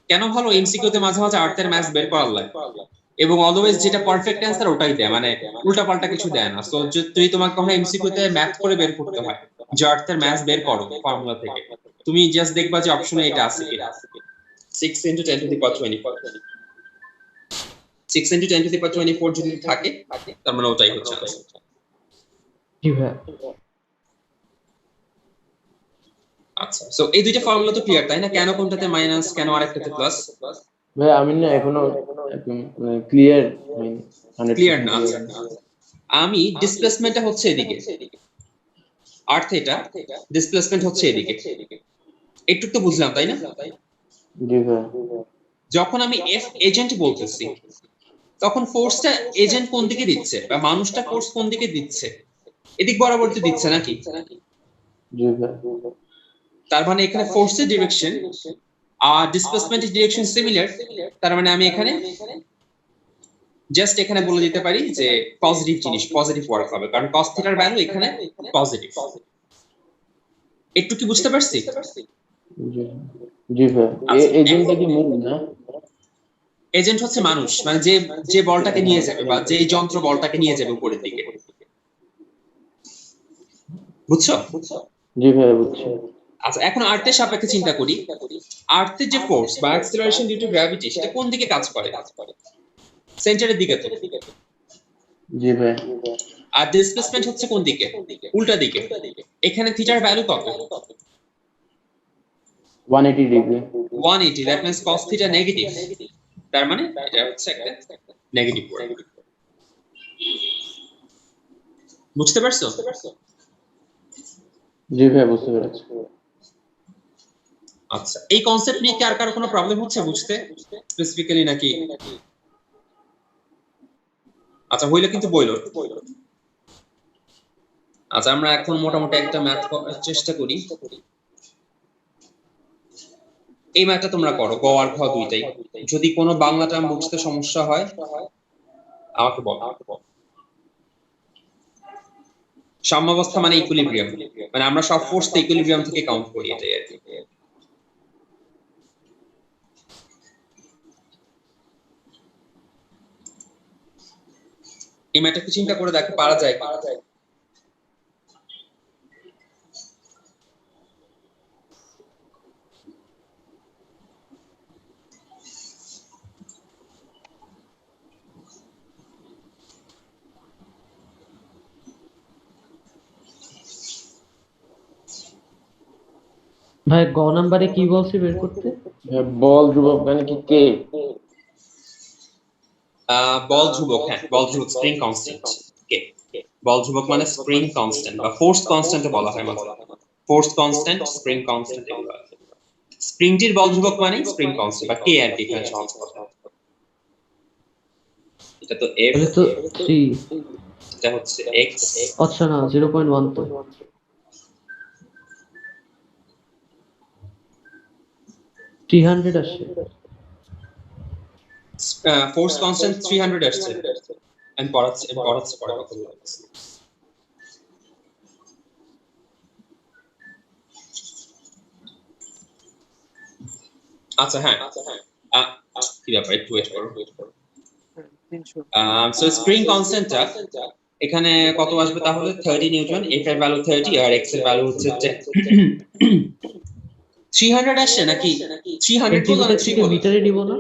কেন ভালো? এমসিকিউ তে মাঝে মাঝে আর্থের মাস বের করার লাগে এবং অলওয়েজ যেটা পারফেক্ট অ্যান্সার ওটাই দেয়, মানে উল্টা পাল্টা কিছু দেয় না। সো যদি তোমাকে কখনো এমসিকিউ তে ম্যাথ করে বের করতে হয় যে আর্থের মাস বের করো ফর্মুলা থেকে, তুমি জাস্ট দেখবা যে অপশনে এটা আছে কিনা 6 into 10 to the power 24 6 into 10 to the power 24 যদি থাকে তার মানে ওটাই হচ্ছে আনসার। জি ভাইয়া। আচ্ছা সো এই দুইটা ফর্মুলা তো ক্লিয়ার তাই না, কেন কোনটাতে মাইনাস কেন আরেকটাতে প্লাস? ভাই আমি না এখনো একদম ক্লিয়ার হয়নি, ক্লিয়ার 100% না? আচ্ছা আমি ডিসপ্লেসমেন্টটা হচ্ছে এদিকে আর থিটা, ডিসপ্লেসমেন্ট হচ্ছে এদিকে, একটু তো বুঝলাম তাই না? জি ভাই। যখন আমি এফ এজেন্ট বলতেছি তখন ফোর্সটা এজেন্ট কোন দিকে দিচ্ছে বা মানুষটা ফোর্স কোন দিকে দিচ্ছে, এদিক বরাবর তো দিচ্ছে নাকি? জি ভাই। তার মানে এখানে ফোর্সের ডিরেকশন আর ডিসপ্লেসমেন্টের ডিরেকশন সিমিলার, তার মানে আমি এখানে জাস্ট এখানে বলে দিতে পারি যে পজিটিভ জিনিস, পজিটিভ ওয়ার্ক হবে, কারণ cos থিটার ভ্যালু এখানে পজিটিভ। একটু কি বুঝতে পারছি? জি জি ভাই। আচ্ছা, এজেন্টটা কি মুভ না? এজেন্ট হচ্ছে মানুষ, মানে যে যে বলটাকে নিয়ে যাবে বা যে যন্ত্র বলটাকে নিয়ে যাবে উপরের দিকে, বুঝছো? জি ভাই বুঝছি। আচ্ছা এখন আর্থের সাপেক্ষে চিন্তা করি, আর্থের যে ফোর্স বা অ্যাক্সিলারেশন ডিউ টু গ্র্যাভিটি সেটা কোন দিকে কাজ করে? সেন্টারের দিকে তো। জি ভাই। আর ডিসপ্লেসমেন্ট হচ্ছে কোন দিকে? উল্টা দিকে। এখানে থিটার ভ্যালু কত? 180 degree. 180, that means cos theta negative, তার মানে এটা হচ্ছে একটা নেগেটিভ ওয়ার্ক। বুঝতে পারছো? জি ভাই বুঝতে পেরেছি। আচ্ছা এই কনসেপ্ট নিয়ে কি আর কারো কোনো প্রবলেম হচ্ছে বুঝতে স্পেসিফিক্যালি নাকি? আচ্ছা হইলে কিন্তু বইলো। আচ্ছা আমরা এখন মোটামুটি একটা ম্যাথ করার চেষ্টা করি। এই ম্যাথটা তোমরা করো, গ আর ঘ দুইটাই। যদি কোনো বাংলা টার্ম বুঝতে সমস্যা হয় আমাকে বলো। সাম্যাবস্থা মানে ইকুইলিব্রিয়াম, মানে আমরা সব ফোর্সকে ইকুইলিব্রিয়াম থেকে কাউন্ট করি, এটাই আর কি। এই ম্যাথটা কি চিন্তা করে দেখো পারা যায় কিনা। ভাই গ নাম্বারে কি বলছে বের করতে? বল ধ্রুবক মানে কি কে? বল ধ্রুবক, হ্যাঁ বল ধ্রুবক স্প্রিং কনস্ট্যান্ট কে। বল ধ্রুবক মানে স্প্রিং কনস্ট্যান্ট বা ফোর্স কনস্ট্যান্ট বলা হয় মাঝে, ফোর্স কনস্ট্যান্ট, স্প্রিং কনস্ট্যান্ট এগুলো। স্প্রিংটির বল ধ্রুবক মানে স্প্রিং কনস্ট্যান্ট বা কে আর কি, এখানে সহজ কথা। এটা তো এফ, তাহলে তো 3। এটা হচ্ছে এক্স। আচ্ছা না 0.1 তো 300 আসছে। ফোর্স কনস্ট্যান্ট 300 আসছে। আমি পড়াচ্ছি পরে কথা বলছি। আচ্ছা হ্যাঁ কি ব্যাপার, একটু ওয়েট করো। 300 সো স্প্রিং কনস্ট্যান্টটা এখানে কত আসবে তাহলে? 30 নিউটন, এফ এর ভ্যালু 30 আর এক্স এর ভ্যালু হচ্ছে 300 আসছে নাকি 300 বললাম না সেন্টিমিটার 3 থেকে বললাম? মিটারে নিব না?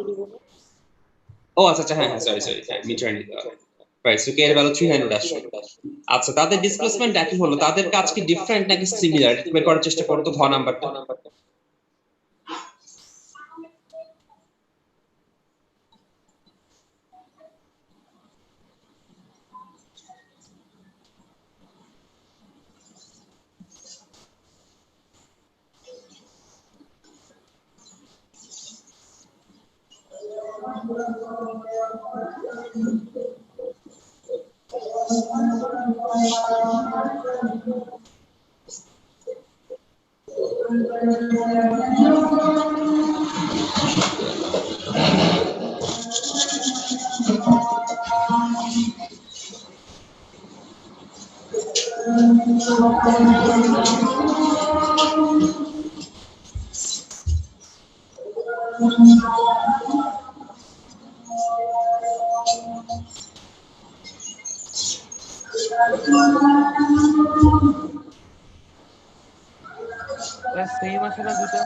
ও আচ্ছা হ্যাঁ সরি হ্যাঁ মিটার নিতে হবে, রাইট। সো কে এর ভ্যালু 300 আসছে। আচ্ছা তাদের ডিসপ্লেসমেন্ট একই হলো, তাদের কাজ কি ডিফারেন্ট নাকি সিমিলার বের করার চেষ্টা করো তো ঘ নাম্বারটা। সেম আসে না দুটো?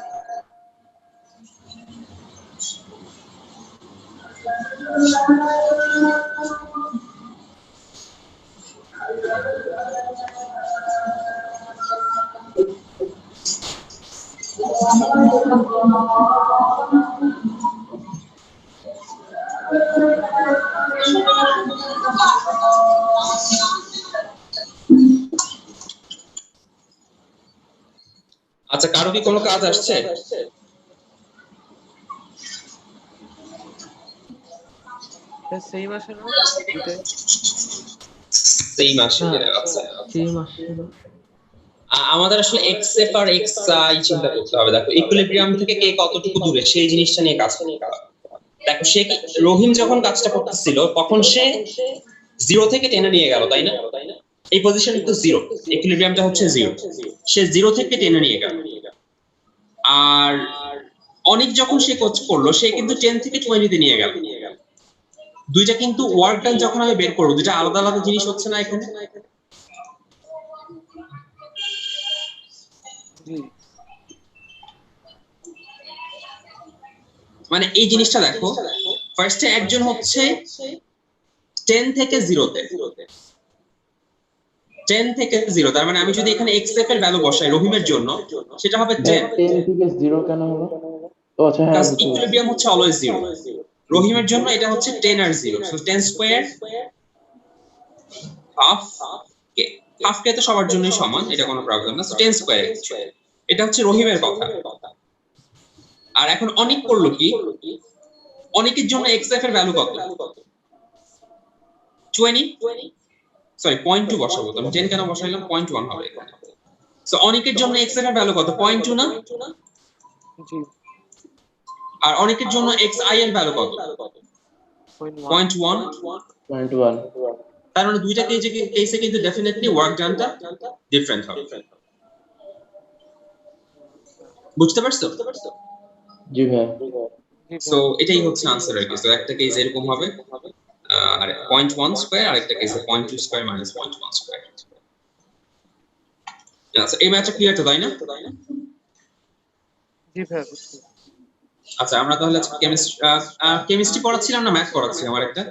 আচ্ছা, কারো কি কোনো কাজ আসছে? সেম আসে না দুটোই? সেম আসে হ্যাঁ, কিনা? আচ্ছা, সেম আসছে না। আমাদের আসলে এক্সএফ আর এক্সআই চিন্তা করতে হবে। দেখো ইকুইলিব্রিয়াম থেকে কে কতটুকু দূরে সেই জিনিসটা নিয়ে কাজ করতে হবে। দেখো রহিম যখন কাজটা করতেছিল তখন সে 0 থেকে 10 এ নিয়ে গেল, তাই না? এই পজিশন তো 0, ইকুইলিব্রিয়ামটা হচ্ছে 0, সে 0 থেকে 10 এ নিয়ে গেল। আর অনেক যখন সে কোচ করলো সে কিন্তু 10 থেকে 20 তে নিয়ে গেল। দুইটা কিন্তু ওয়ার্ক ডান যখন আমি বের করব দুইটা আলাদা আলাদা জিনিস হচ্ছে না এখানে? জি। মানে এই জিনিসটা দেখো, ফার্স্টে একজন হচ্ছে 10 থেকে 0 তে, 10 থেকে 0, তার মানে আমি যদি এখানে এক্সএফ এর ভ্যালু বসাই রহিমের জন্য সেটা হবে 10, 10 থেকে 0 কেন হলো? ও আচ্ছা, হ্যাঁ কারণ বুঝতে পেরেছি। ইকুইলিব্রিয়াম হচ্ছে অলওয়েজ 0। রহিমের জন্য এটা হচ্ছে 10 আর 0, সো 10 স্কয়ার হাফ কে, হাফ কে তো সবার জন্যই সমান, এটা কোনো প্রবলেম না। সো 10 স্কয়ার, এটা হচ্ছে রহিমের কথা। আর এখন অনেক করলো কি, অনেকের জন্য এক্সএফ এর ভ্যালু কত? 20, সরি 0.2 বসাবো, তো আমি 10 কেন বসাইলাম? 0.1 হবে এখানে। সো অনেকের জন্য এক্সএফ এর ভ্যালু কত? 0.2 না? জি। আর অনেকের জন্য xi এর ভ্যালু কত? 0.1। 0.1। তার মানে দুইটা কেসে কিন্তু ডেফিনেটলি ওয়ার্ক ডানটা ডিফারেন্ট হবে। বুঝতে পারছো? জি ভাই। সো এটাই হচ্ছে আনসার আর কি। সো একটা কেস এরকম হবে, আর 0.1 স্কয়ার, আরেকটা কেসে 0.2 স্কয়ার মাইনাস 0.1 স্কয়ার। আচ্ছা, এই ম্যাচটা ক্লিয়ার তো, তাই না? জি ভাই, বুঝছি। আচ্ছা, আমরা তাহলে কেমিস্ট্রি পড়াচ্ছিলাম না ম্যাথ পড়াচ্ছিলাম আরেকটা?